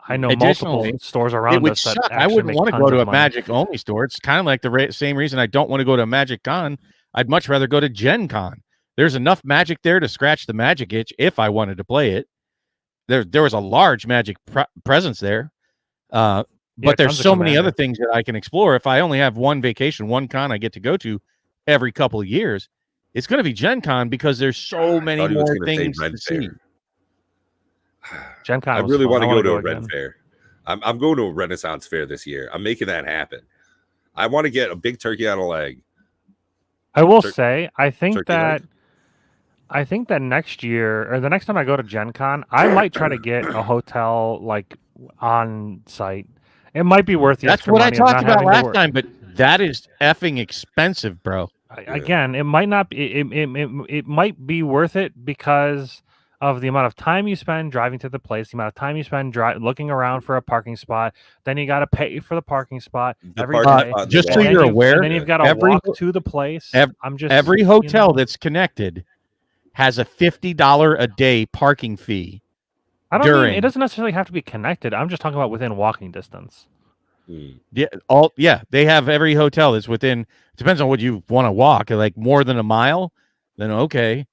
I know multiple stores around us that I wouldn't want to go to a Magic only store. It's kind of like the same reason I don't want to go to a Magic Con. I'd much rather go to Gen Con. There's enough Magic there to scratch the Magic itch if I wanted to play it. There was a large Magic presence there. But there's so many other things that I can explore. If I only have one vacation, one con I get to go to every couple of years, it's going to be Gen Con because there's so many more things to see. Gen Con I really want to go to a Ren Fair. I'm going to a Renaissance Fair this year. I'm making that happen. I want to get a big turkey on a leg. I will say, I think that I think that next year or the next time I go to Gen Con, I might try to get a hotel like on site. It might be worth the That's extra what I money of talked not about having to last time, but that is effing expensive, bro. Again, it might not. It might be worth it because of the amount of time you spend driving to the place, the amount of time you spend looking around for a parking spot. Then you got to pay for the parking spot The every parking day. spot and Just the so walk. you're aware, and then you've got to walk to the place. Every hotel that's connected has a $50 a day parking fee. I don't mean it doesn't necessarily have to be connected. I'm just talking about within walking distance. Yeah, they have every hotel that's within. Depends on what you want to walk. Like more than a mile, then okay.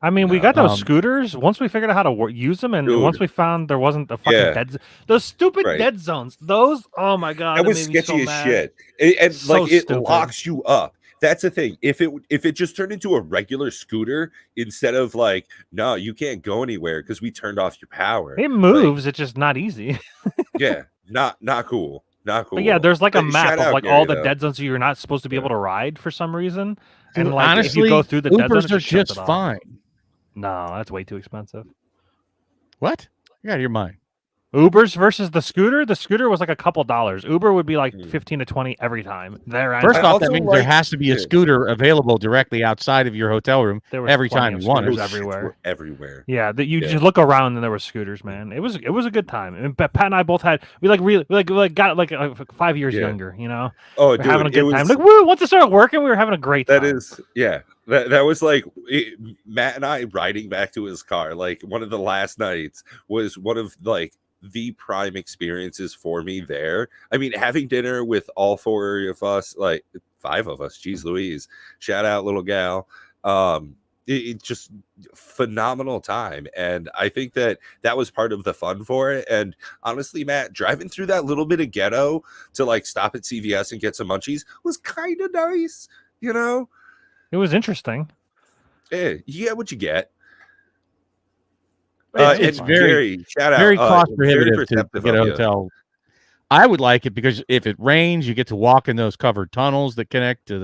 I mean, we got those scooters. Once we figured out how to use them, and once we found there wasn't the fucking those stupid dead zones. Those, oh my god, that was sketchy as shit. And so like it stupid. locks you up. That's the thing. If it just turned into a regular scooter instead of like, no, you can't go anywhere because we turned off your power. It moves. It's just not easy. Yeah, not cool. Not cool. But yeah, there's like a map of like Gary, all the dead zones you're not supposed to be able to ride for some reason. Dude, and like honestly, if you go through the dead Ubers zone, are just fine. No, that's way too expensive. What? You're out of your mind. Ubers versus the scooter. The scooter was like a couple dollars. Uber would be like 15 to 20 every time. First off, that means there has to be a scooter available directly outside of your hotel room every time you want it. Everywhere. Yeah, that you just look around and there were scooters, man. It was a good time. And Pat and I both had got like 5 years younger, you know. Oh, dude, having a good time. Like, woo! Once it started working, we were having a great time. That is, yeah. That was like Matt and I riding back to his car. Like one of the last nights was one of like the prime experiences for me there. I mean, having dinner with all four of us, like 5 of us, geez Louise, shout out little gal. It just phenomenal time. And I think that was part of the fun for it. And honestly, Matt, driving through that little bit of ghetto to like stop at CVS and get some munchies was kind of nice, you know. It was interesting. Yeah, you get what you get. It's very cost prohibitive to get a hotel. I would like it because if it rains, you get to walk in those covered tunnels that connect to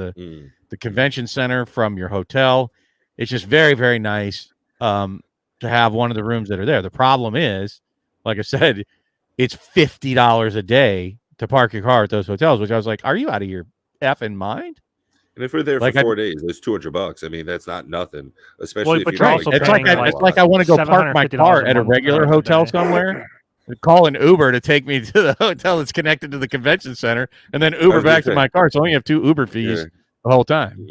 the convention center from your hotel. It's just very, very nice to have one of the rooms that are there. The problem is, like I said, it's $50 a day to park your car at those hotels, which I was like, are you out of your effing mind? And if we're there for 4 days, it's $200. I mean, that's not nothing, especially if you're it's like I want to go park my car at a regular hotel somewhere, call an Uber to take me to the hotel that's connected to the convention center, and then Uber back to my car. So I only have 2 Uber fees the whole time.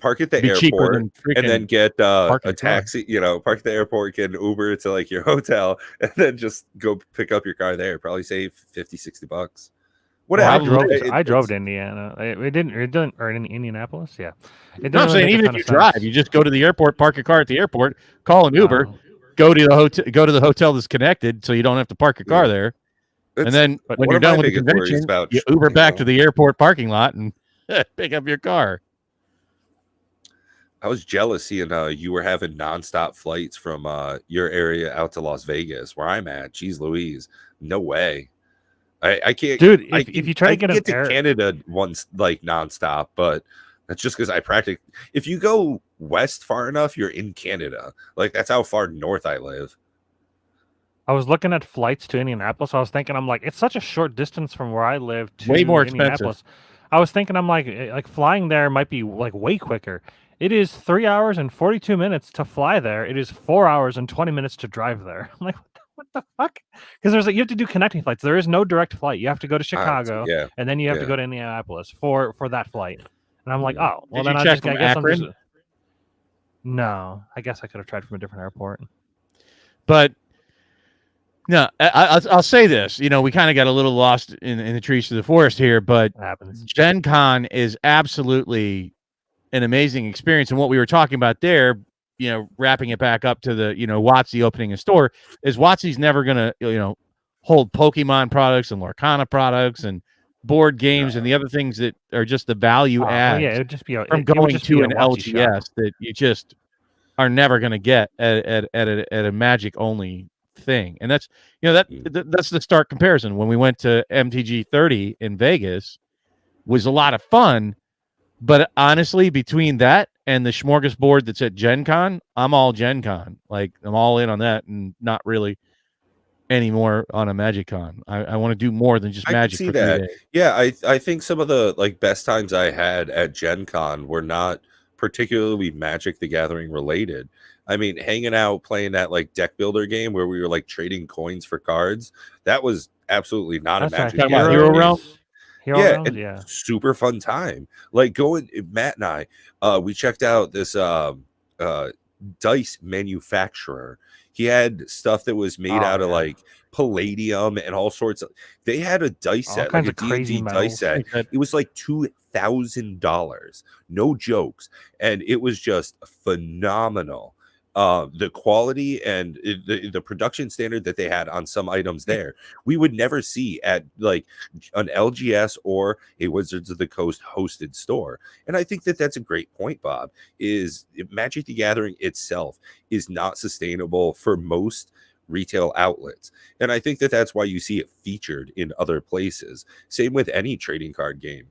Park at the airport and then get a taxi, park at the airport, get an Uber to like your hotel, and then just go pick up your car there. Probably save $50-$60. Whatever. I drove to Indiana. It didn't, or in Indianapolis. Yeah. No, I'm saying even if you drive, you just go to the airport, park your car at the airport, call an Uber, go to the hotel that's connected, so you don't have to park your car there. And then when you're done with the convention, you Uber back to the airport parking lot and pick up your car. I was jealous seeing you were having nonstop flights from your area out to Las Vegas, where I'm at. Jeez Louise, no way. I can't, dude. If you try to get to Canada once, like nonstop, but that's just because I practice. If you go west far enough, you're in Canada. Like that's how far north I live. I was looking at flights to Indianapolis. I was thinking, I'm like, it's such a short distance from where I live to way more Indianapolis. expensive. I was thinking, I'm like flying there might be like way quicker. It is 3 hours and 42 minutes to fly there. It is 4 hours and 20 minutes to drive there. I'm like, what the fuck? Because you have to do connecting flights. There is no direct flight. You have to go to Chicago, and then you have to go to Indianapolis for that flight. And I'm like, oh, well, then I guess I'm just. No, I guess I could have tried from a different airport. But no, I'll say this. We kind of got a little lost in the trees of the forest here, but Gen Con is absolutely an amazing experience. And what we were talking about there, wrapping it back up to the, WotC opening a store, is WotC's never going to, hold Pokemon products and Lorcana products and board games and the other things that are just the value adds it would just be from going to an LGS that you just are never going to get at a Magic only thing. And that's, that's the stark comparison. When we went to MTG 30 in Vegas, was a lot of fun. But honestly, between that and the smorgasbord that's at Gen Con, I'm all Gen Con. Like, I'm all in on that and not really anymore on a Magic Con. I want to do more than just I can Magic see for 3 that. days. Yeah, I think some of the like best times I had at Gen Con were not particularly Magic the Gathering related. I mean, hanging out playing that like deck builder game where we were like trading coins for cards, that was absolutely not a That's right. Magic the Talking about Gathering Hero game. Realm? Hero Yeah, Realms, and yeah. super fun time. Like going Matt and I, we checked out this dice manufacturer. He had stuff that was made out of like palladium and all sorts of. They had a dice All set, kinds like a of crazy D&D dice metals. set. It was like $2,000, no jokes, and it was just phenomenal. The quality and the production standard that they had on some items there, we would never see at like an LGS or a Wizards of the Coast hosted store. And I think that that's a great point, Bob. Is Magic the Gathering itself is not sustainable for most retail outlets, and I think that that's why you see it featured in other places. Same with any trading card game.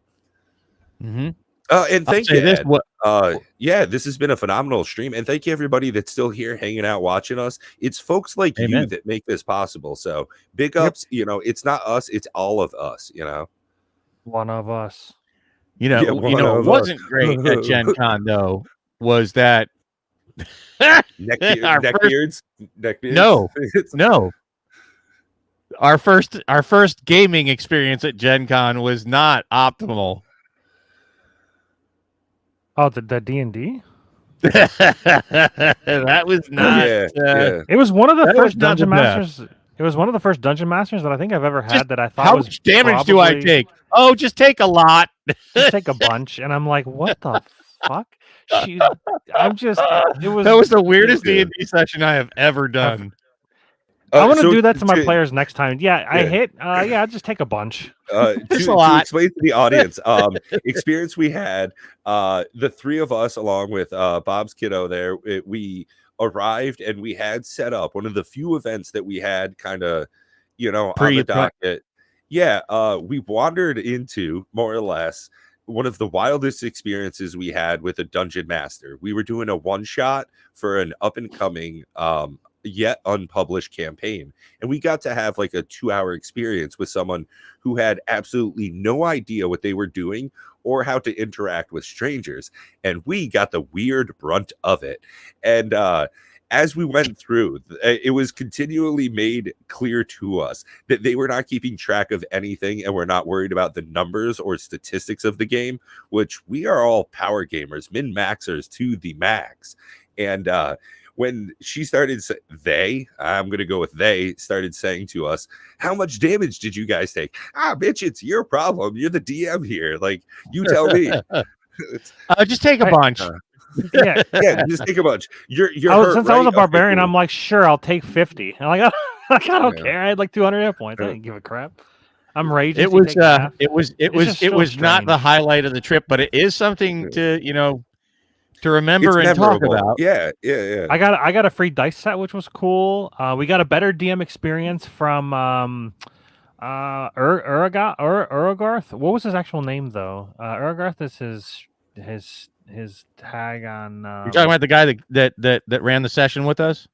Mm-hmm. And thank you, this, Ed. Yeah, this has been a phenomenal stream, and thank you everybody that's still here hanging out watching us. It's folks like Amen. you that make this possible. So big ups. You know, it's not us, it's all of us. You know, one of us. You know, Yeah, what wasn't great at Gen Con though was that neckbeards. No. Our first gaming experience at Gen Con was not optimal. Oh, the D&D? That was not. Yeah. It was one of the first Dungeon Masters. It was one of the first Dungeon Masters that I think I've ever had that I thought how was much damage do I take? Oh, just take a lot. Just take a bunch, and I'm like, what the fuck? It was. That was the weirdest D&D session I have ever done. I want to do that to my players next time. Yeah, I hit. Yeah, just take a bunch. To explain to the audience, experience we had, the three of us along with Bob's kiddo there, we arrived and we had set up one of the few events that we had kind of, on the docket. Yeah, we wandered into more or less one of the wildest experiences we had with a dungeon master. We were doing a one shot for an up and coming yet unpublished campaign, and we got to have like a 2-hour experience with someone who had absolutely no idea what they were doing or how to interact with strangers, and we got the weird brunt of it. And as we went through, it was continually made clear to us that they were not keeping track of anything and were not worried about the numbers or statistics of the game, which we are all power gamers, min-maxers to the max. And when she started, I'm going to go with they, started saying to us, how much damage did you guys take? Bitch, it's your problem. You're the DM here. Like, you tell me. Just take a bunch. Yeah, just take a bunch. You're since I was a barbarian, I'm like, sure, I'll take 50. I'm like, I don't care. I had like 200 hit points. I didn't give a crap. I'm raging. It was not the highlight of the trip, but it is something to to remember and talk about. Yeah. I got a free dice set, which was cool. We got a better DM experience from Uragarth. What was his actual name though? Uragarth is his tag on. You're talking about the guy that ran the session with us?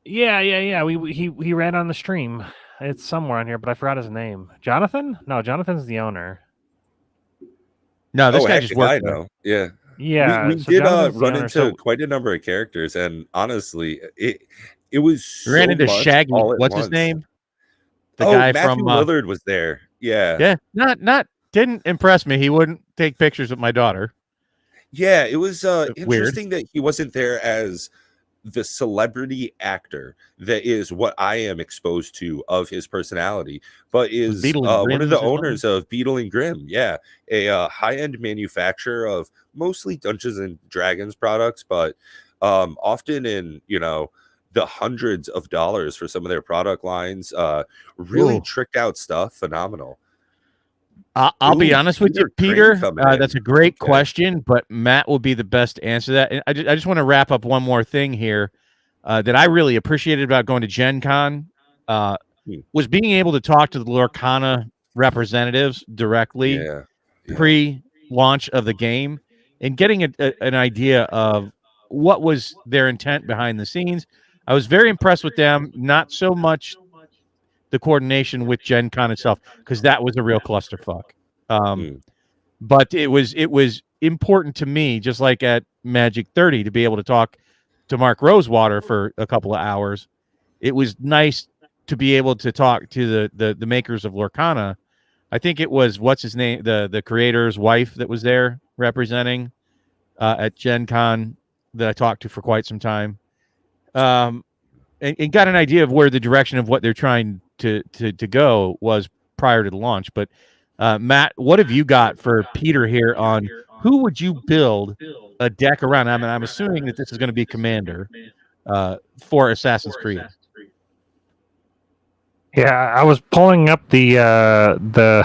Yeah. He ran on the stream. It's somewhere on here, but I forgot his name. Jonathan? No, Jonathan's the owner. No, this guy just worked. Yeah. Yeah, we did run into quite a number of characters, and honestly, it was we ran into Shaggy. What's his name? The guy Matthew from Lillard was there. Yeah. Not didn't impress me. He wouldn't take pictures with my daughter. Yeah, it was interesting that he wasn't there as the celebrity actor that is what I am exposed to of his personality, but is one of the owners of Beetle and Grimm. Yeah, a high-end manufacturer of mostly Dungeons and Dragons products, but often in the hundreds of dollars for some of their product lines. Really tricked out stuff. Phenomenal. I'll be honest with you, Peter. That's a great question, but Matt will be the best to answer that. And I just want to wrap up one more thing here that I really appreciated about going to Gen Con was being able to talk to the Lorcana representatives directly pre-launch of the game. and getting an idea of what was their intent behind the scenes. I was very impressed with them. Not so much the coordination with Gen Con itself, because that was a real clusterfuck. But it was important to me, just like at Magic 30, to be able to talk to Mark Rosewater for a couple of hours. It was nice to be able to talk to the makers of Lorcana. I think it was, what's his name, the creator's wife that was there representing at Gen Con, that I talked to for quite some time, and got an idea of where the direction of what they're trying to go was prior to the launch. But Matt, what have you got for Peter here on who would you build a deck around? I mean, I'm assuming that this is going to be Commander for Assassin's Creed. Yeah, I was pulling up the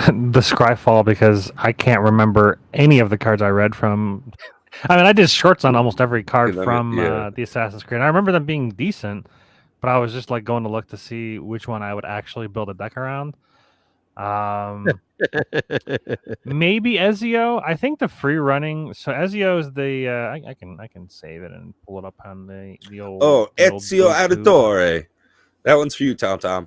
Scryfall because I can't remember any of the cards I read from. I mean, I did shorts on almost every card from the Assassin's Creed. I remember them being decent, but I was just like going to look to see which one I would actually build a deck around. Maybe Ezio. I think the free running. So Ezio is the. I can save it and pull it up on the old. Oh, the Ezio old Auditore. That one's for you, Tom.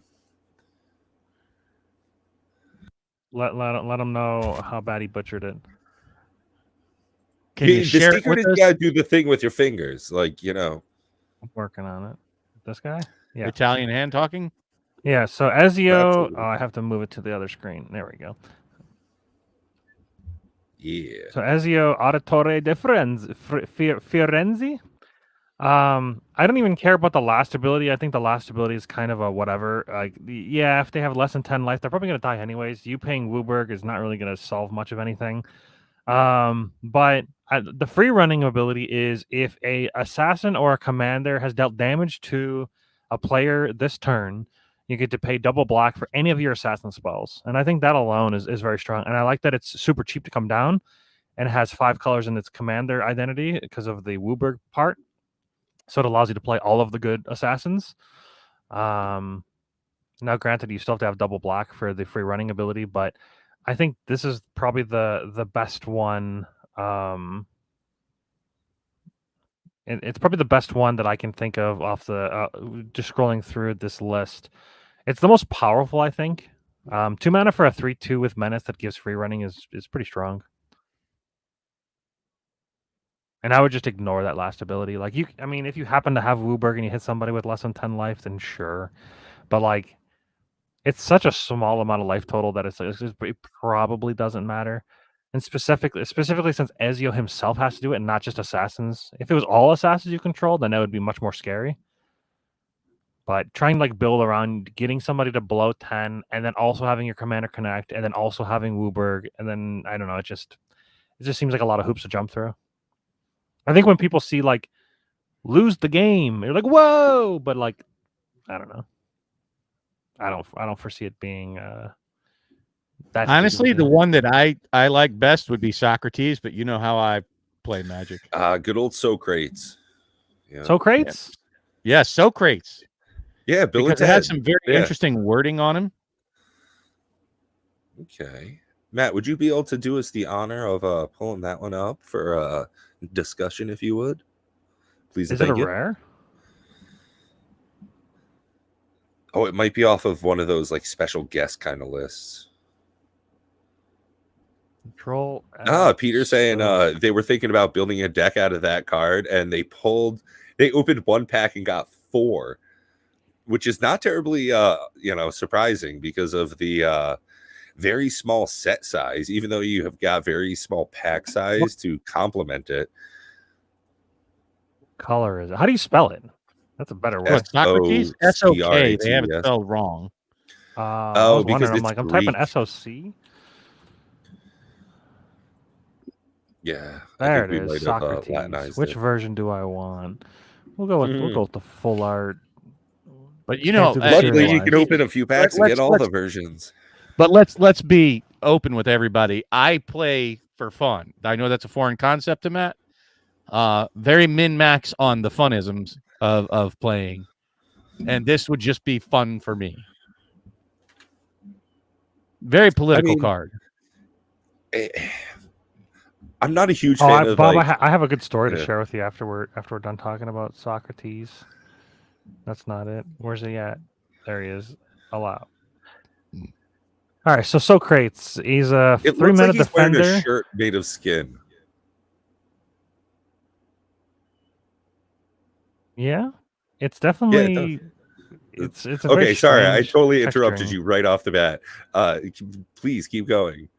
Let him know how bad he butchered it. Can you share the secret is you gotta do the thing with your fingers, like, you know. I'm working on it. This guy? Yeah. Italian hand talking? Yeah, so Ezio, I have to move it to the other screen. There we go. Yeah. So Ezio Auditore de Fiorenzi. I don't even care about the last ability. I think the last ability is kind of a whatever. Like, yeah, if they have less than 10 life, they're probably going to die anyways. You paying Wooburg is not really going to solve much of anything. But the free running ability is if a assassin or a commander has dealt damage to a player this turn, you get to pay double black for any of your assassin spells. And I think that alone is very strong. And I like that it's super cheap to come down and it has 5 colors in its commander identity because of the Wooburg part. So it allows you to play all of the good assassins. Now, granted, you still have to have double black for the free running ability, but I think this is probably the best one. It's probably the best one that I can think of off the just scrolling through this list. It's the most powerful, I think. 2 mana for a 3/2 with menace that gives free running is pretty strong. And I would just ignore that last ability. Like, I mean, if you happen to have Wooburg and you hit somebody with less than 10 life, then sure. But like, it's such a small amount of life total that it probably doesn't matter. And specifically since Ezio himself has to do it and not just assassins. If it was all assassins you controlled, then that would be much more scary. But trying to like build around getting somebody to below 10 and then also having your commander connect and then also having Wooburg and then I don't know, it just seems like a lot of hoops to jump through. I think when people see like lose the game, they're like, whoa, but like I don't know. I don't foresee it being that. Honestly, the one that I like best would be Socrates, but you know how I play Magic. Good old Socrates. Yeah. Socrates? Yes, Socrates. Yeah, because it had some very interesting wording on him. Okay. Matt, would you be able to do us the honor of pulling that one up for discussion, if you would? Please. Is it a rare? Oh, it might be off of one of those like special guest kind of lists. Control. Peter's saying they were thinking about building a deck out of that card, and they opened one pack and got 4, which is not terribly surprising because of the very small set size, even though you have got very small pack size to complement it. Color is it? How do you spell it? That's a better word. Socrates? S-O-K. They have it spelled wrong. I was wondering. I'm like, I'm typing S-O-C. Yeah. There it is. Socrates. Which version do I want? We'll go with the full art. But you know, luckily you can open a few packs and get all the versions. But let's be open with everybody. I play for fun. I know that's a foreign concept to Matt. Very min-max on the funisms of playing. And this would just be fun for me. Very political card. I'm not a huge fan of Bob, like. I have a good story to share with you after we're done talking about Socrates. That's not it. Where's he at? There he is. Allow. All right, so Socrates, he's a 3-minute defender. Wearing a shirt made of skin. Yeah, it's definitely. Yeah, it's a okay. Sorry, I totally interrupted texturing. you right off the bat. Please keep going.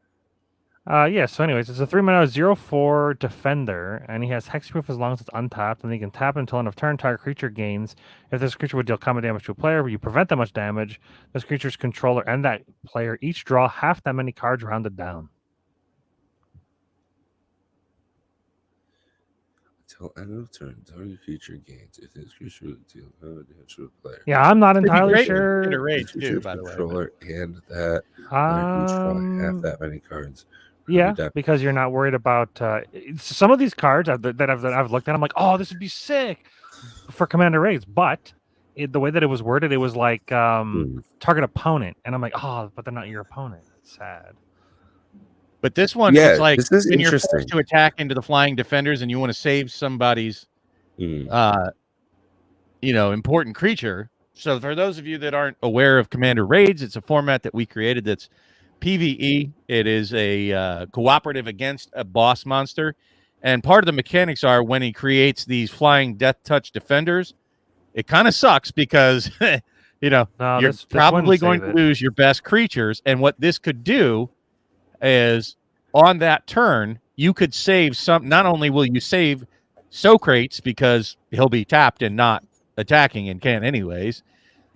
Yeah, so anyways, it's a 3-minute 0/4 defender, and he has hexproof as long as it's untapped, and he can tap until end of turn. Target creature gains. If this creature would deal combat damage to a player, but you prevent that much damage, this creature's controller and that player each draw half that many cards rounded down. Until end of turn, target creature gains. If this creature would deal combat damage to a player. Yeah, I'm not entirely sure. Rage too, by the way. Controller and that each draw half that many cards. Yeah, because you're not worried about some of these cards that I've looked at. I'm like, oh, this would be sick for Commander Raids, but the way that it was worded, it was like target opponent, and I'm like, oh, but they're not your opponent. It's sad. But this one, it's like when you're forced to attack into the flying defenders, and you want to save somebody's, important creature. So for those of you that aren't aware of Commander Raids, it's a format that we created that's PvE. It is a cooperative against a boss monster, and part of the mechanics are when he creates these flying death touch defenders, it kind of sucks because you're probably going to lose your best creatures. And what this could do is on that turn you could save some. Not only will you save Socrates because he'll be tapped and not attacking and can anyways.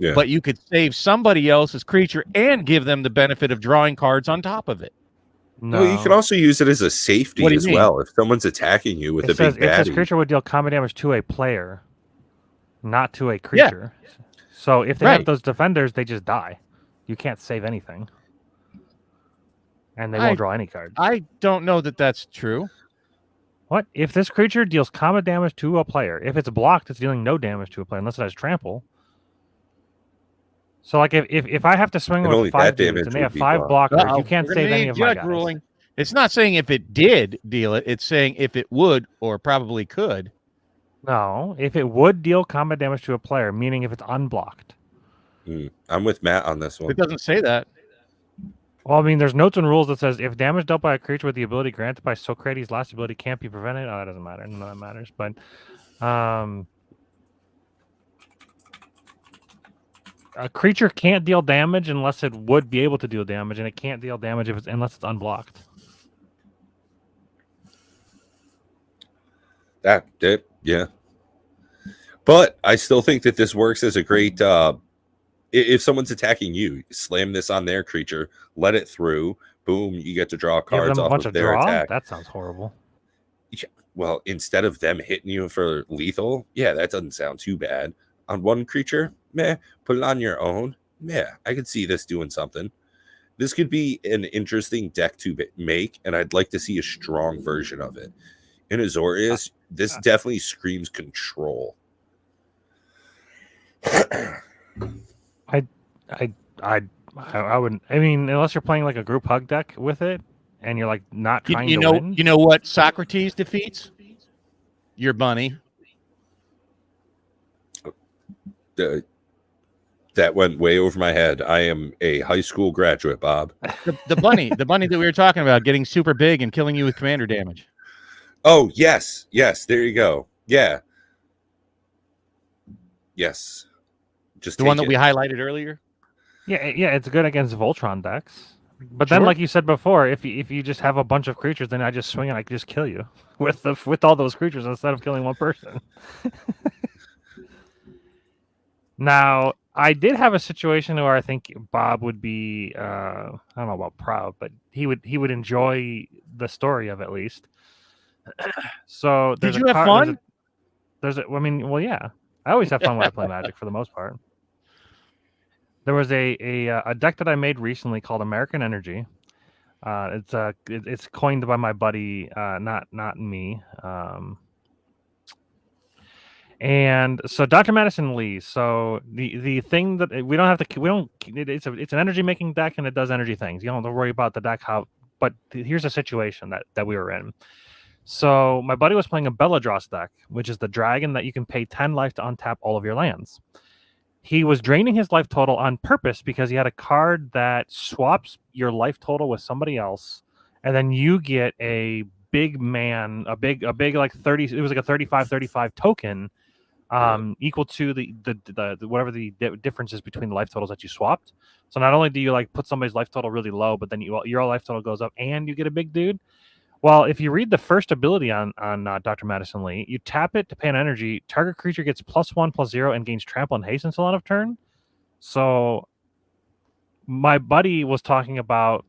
Yeah. But you could save somebody else's creature and give them the benefit of drawing cards on top of it. No, you can also use it as a safety as well. If someone's attacking you with a big baddie. If this creature would deal combat damage to a player, not to a creature. Yeah. So if they have those defenders, they just die. You can't save anything. And they won't draw any cards. I don't know that that's true. What? If this creature deals combat damage to a player, if it's blocked, it's dealing no damage to a player unless it has trample. So, like, if I have to swing with 5 dudes and they have 5 blockers, you can't save any of my guys. Ruling. It's not saying if it did deal it. It's saying if it would or probably could. No, if it would deal combat damage to a player, meaning if it's unblocked. I'm with Matt on this one. It doesn't say that. Well, I mean, there's notes and rules that says if damage dealt by a creature with the ability granted by Socrates' last ability can't be prevented. Oh, that doesn't matter. None of that matters. But, a creature can't deal damage unless it would be able to deal damage, and it can't deal damage unless it's unblocked. Yeah. But I still think that this works as a great. If someone's attacking you, slam this on their creature, let it through. Boom, you get to draw cards off of their attack. That sounds horrible. Yeah, well, instead of them hitting you for lethal, that doesn't sound too bad. On one creature, put it on your own. I could see this doing something. This could be an interesting deck to make, and I'd like to see a strong version of it. In Azorius, this definitely screams control. I wouldn't. I mean, unless you're playing like a group hug deck with it, and you're like not trying to win. You know what Socrates defeats? Your bunny. That went way over my head. I am a high school graduate, Bob. The bunny that we were talking about, getting super big and killing you with commander damage. Oh, yes. There you go. Yeah. Yes. Just the one that we highlighted earlier. Yeah, it's good against Voltron decks. But then, like you said before, if you just have a bunch of creatures, then I just swing and I can just kill you with all those creatures instead of killing one person. Now, I did have a situation where I think Bob would be I don't know about proud, but he would enjoy the story of at least. So did you have fun? Yeah. I always have fun when I play Magic for the most part. There was a deck that I made recently called American Energy. It's coined by my buddy, not me. And so Dr. Madison Lee. So the thing that it's an energy making deck and it does energy things. You don't have to worry about the deck but here's a situation that we were in. So my buddy was playing a Belladross deck, which is the dragon that you can pay 10 life to untap all of your lands. He was draining his life total on purpose because he had a card that swaps your life total with somebody else, and then you get a big man, a big like 30, it was like a 35 token, equal to the whatever the difference is between the life totals that you swapped. So not only do you like put somebody's life total really low, but then your life total goes up and you get a big dude. Well, if you read the first ability on Dr. Madison Lee, you tap it to pay an energy. Target creature gets +1/+0 and gains trample and haste until end of turn. So my buddy was talking about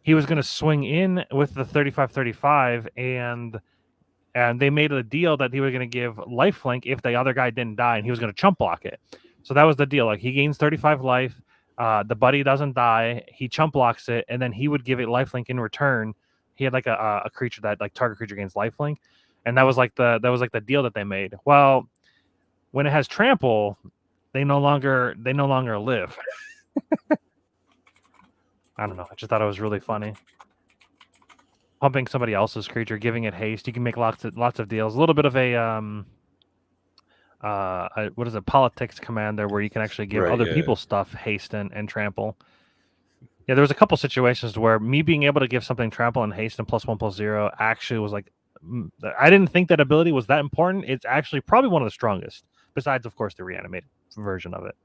he was going to swing in with the 35/35, and they made a deal that he was going to give lifelink if the other guy didn't die, and he was going to chump block it. So that was the deal. Like, he gains 35 life, the buddy doesn't die, he chump blocks it, and then he would give it lifelink in return. He had like a creature that like target creature gains lifelink, and that was like the deal that they made. Well, when it has trample, they no longer live. I don't know. I just thought it was really funny. Pumping somebody else's creature, giving it haste. You can make lots of deals. A little bit of a what is it? Politics command there, where you can actually give other people's stuff haste and trample. Yeah, there was a couple situations where me being able to give something trample and haste and +1/+0 actually was like, I didn't think that ability was that important. It's actually probably one of the strongest, besides, of course, the reanimated version of it.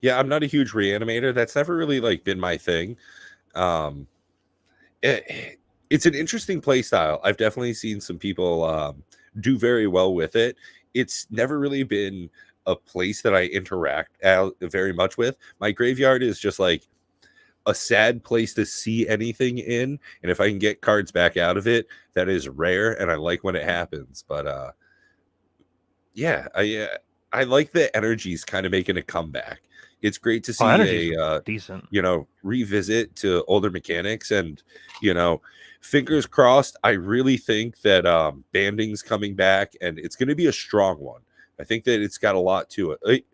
Yeah, I'm not a huge reanimator. That's never really like been my thing. It's an interesting play style. I've definitely seen some people do very well with it. It's never really been a place that I interact very much with. My graveyard is just like a sad place to see anything in, and if I can get cards back out of it, that is rare, and I like when it happens. But yeah, I like the energies kind of making a comeback. It's great to see a decent, revisit to older mechanics, and fingers crossed. I really think that banding's coming back, and it's going to be a strong one. I think that it's got a lot to it.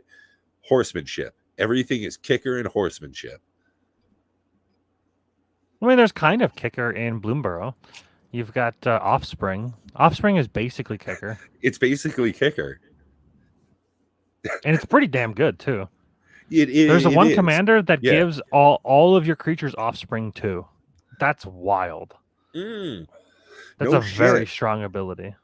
Horsemanship. Everything is kicker and horsemanship. I mean, there's kind of kicker in Bloomborough. You've got Offspring. Offspring is basically kicker. It's basically kicker. And it's pretty damn good, too. There's one commander that gives all of your creatures Offspring, too. That's wild. That's a very strong ability.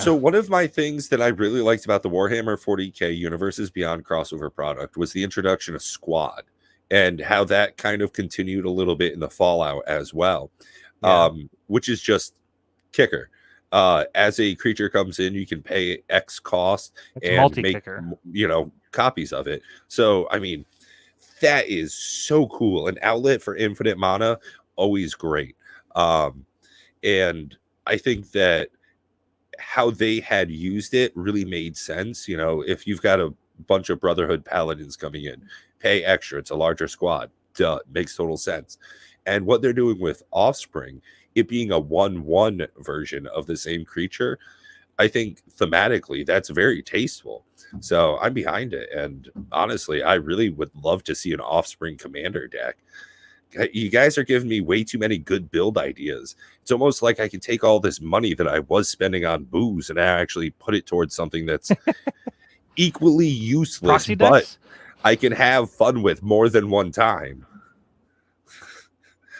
So one of my things that I really liked about the Warhammer 40K Universes Beyond crossover product was the introduction of Squad, and how that kind of continued a little bit in the Fallout as well, which is just kicker. As a creature comes in, you can pay X cost and make copies of it. So I mean, that is so cool. An outlet for infinite mana, always great. And I think that how they had used it really made sense. If you've got a bunch of Brotherhood Paladins coming in, pay extra. It's a larger squad. Duh, makes total sense. And what they're doing with Offspring, it being a 1/1 version of the same creature, I think thematically that's very tasteful. So I'm behind it. And honestly, I really would love to see an Offspring commander deck. You guys are giving me way too many good build ideas. It's almost like I can take all this money that I was spending on booze and I actually put it towards something that's equally useless, but I can have fun with more than one time.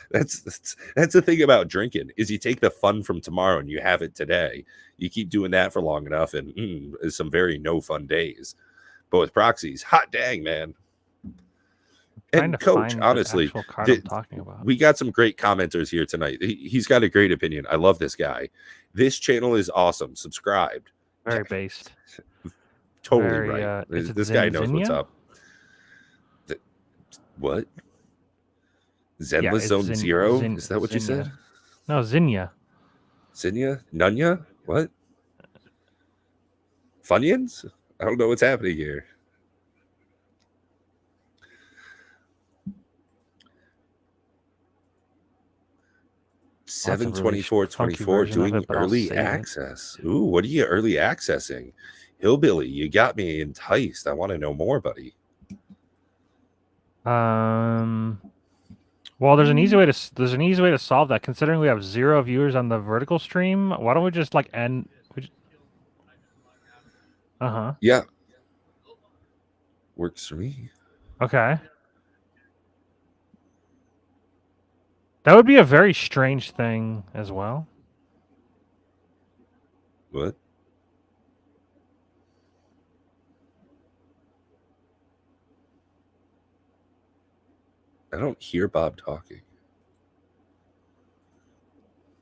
That's the thing about drinking, is you take the fun from tomorrow and you have it today. You keep doing that for long enough, and some very no fun days. But with proxies, hot dang, man. And Coach, honestly, we got some great commenters here tonight. He's got a great opinion. I love this guy. This channel is awesome. Subscribed. Very based. Totally right. This guy knows what's up. What? Zenless Zone Zero? Is that what you said? No, Zinnia. Zinnia? Nunya? What? Funyuns? I don't know what's happening here. $7/24/24 doing early access. Ooh, what are you early accessing? Hillbilly, you got me enticed. I want to know more, buddy. Well, there's an easy way to solve that. Considering we have 0 viewers on the vertical stream, why don't we just like end? Yeah, works for me. Okay. That would be a very strange thing as well. What? I don't hear Bob talking.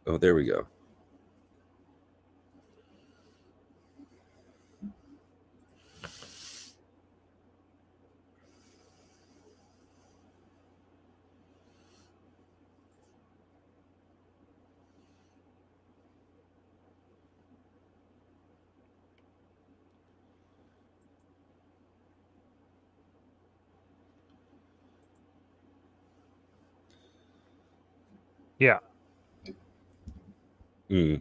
Oh, there we go. Yeah. Hmm.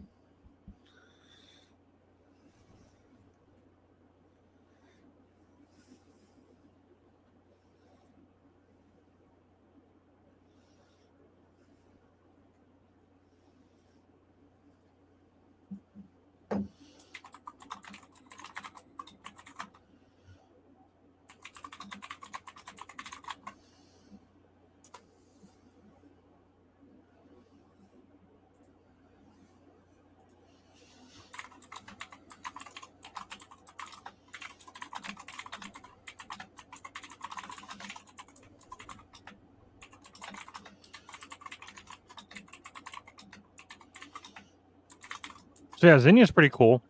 So yeah, Zinnia's pretty cool.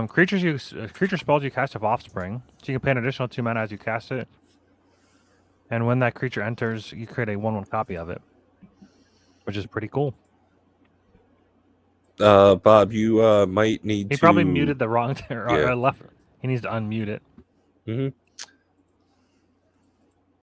Creature spells you cast have Offspring, so you can pay an additional 2 mana as you cast it. And when that creature enters, you create a 1/1 copy of it, which is pretty cool. Bob, you might need to. He probably muted the wrong or left. He needs to unmute it. Mm-hmm.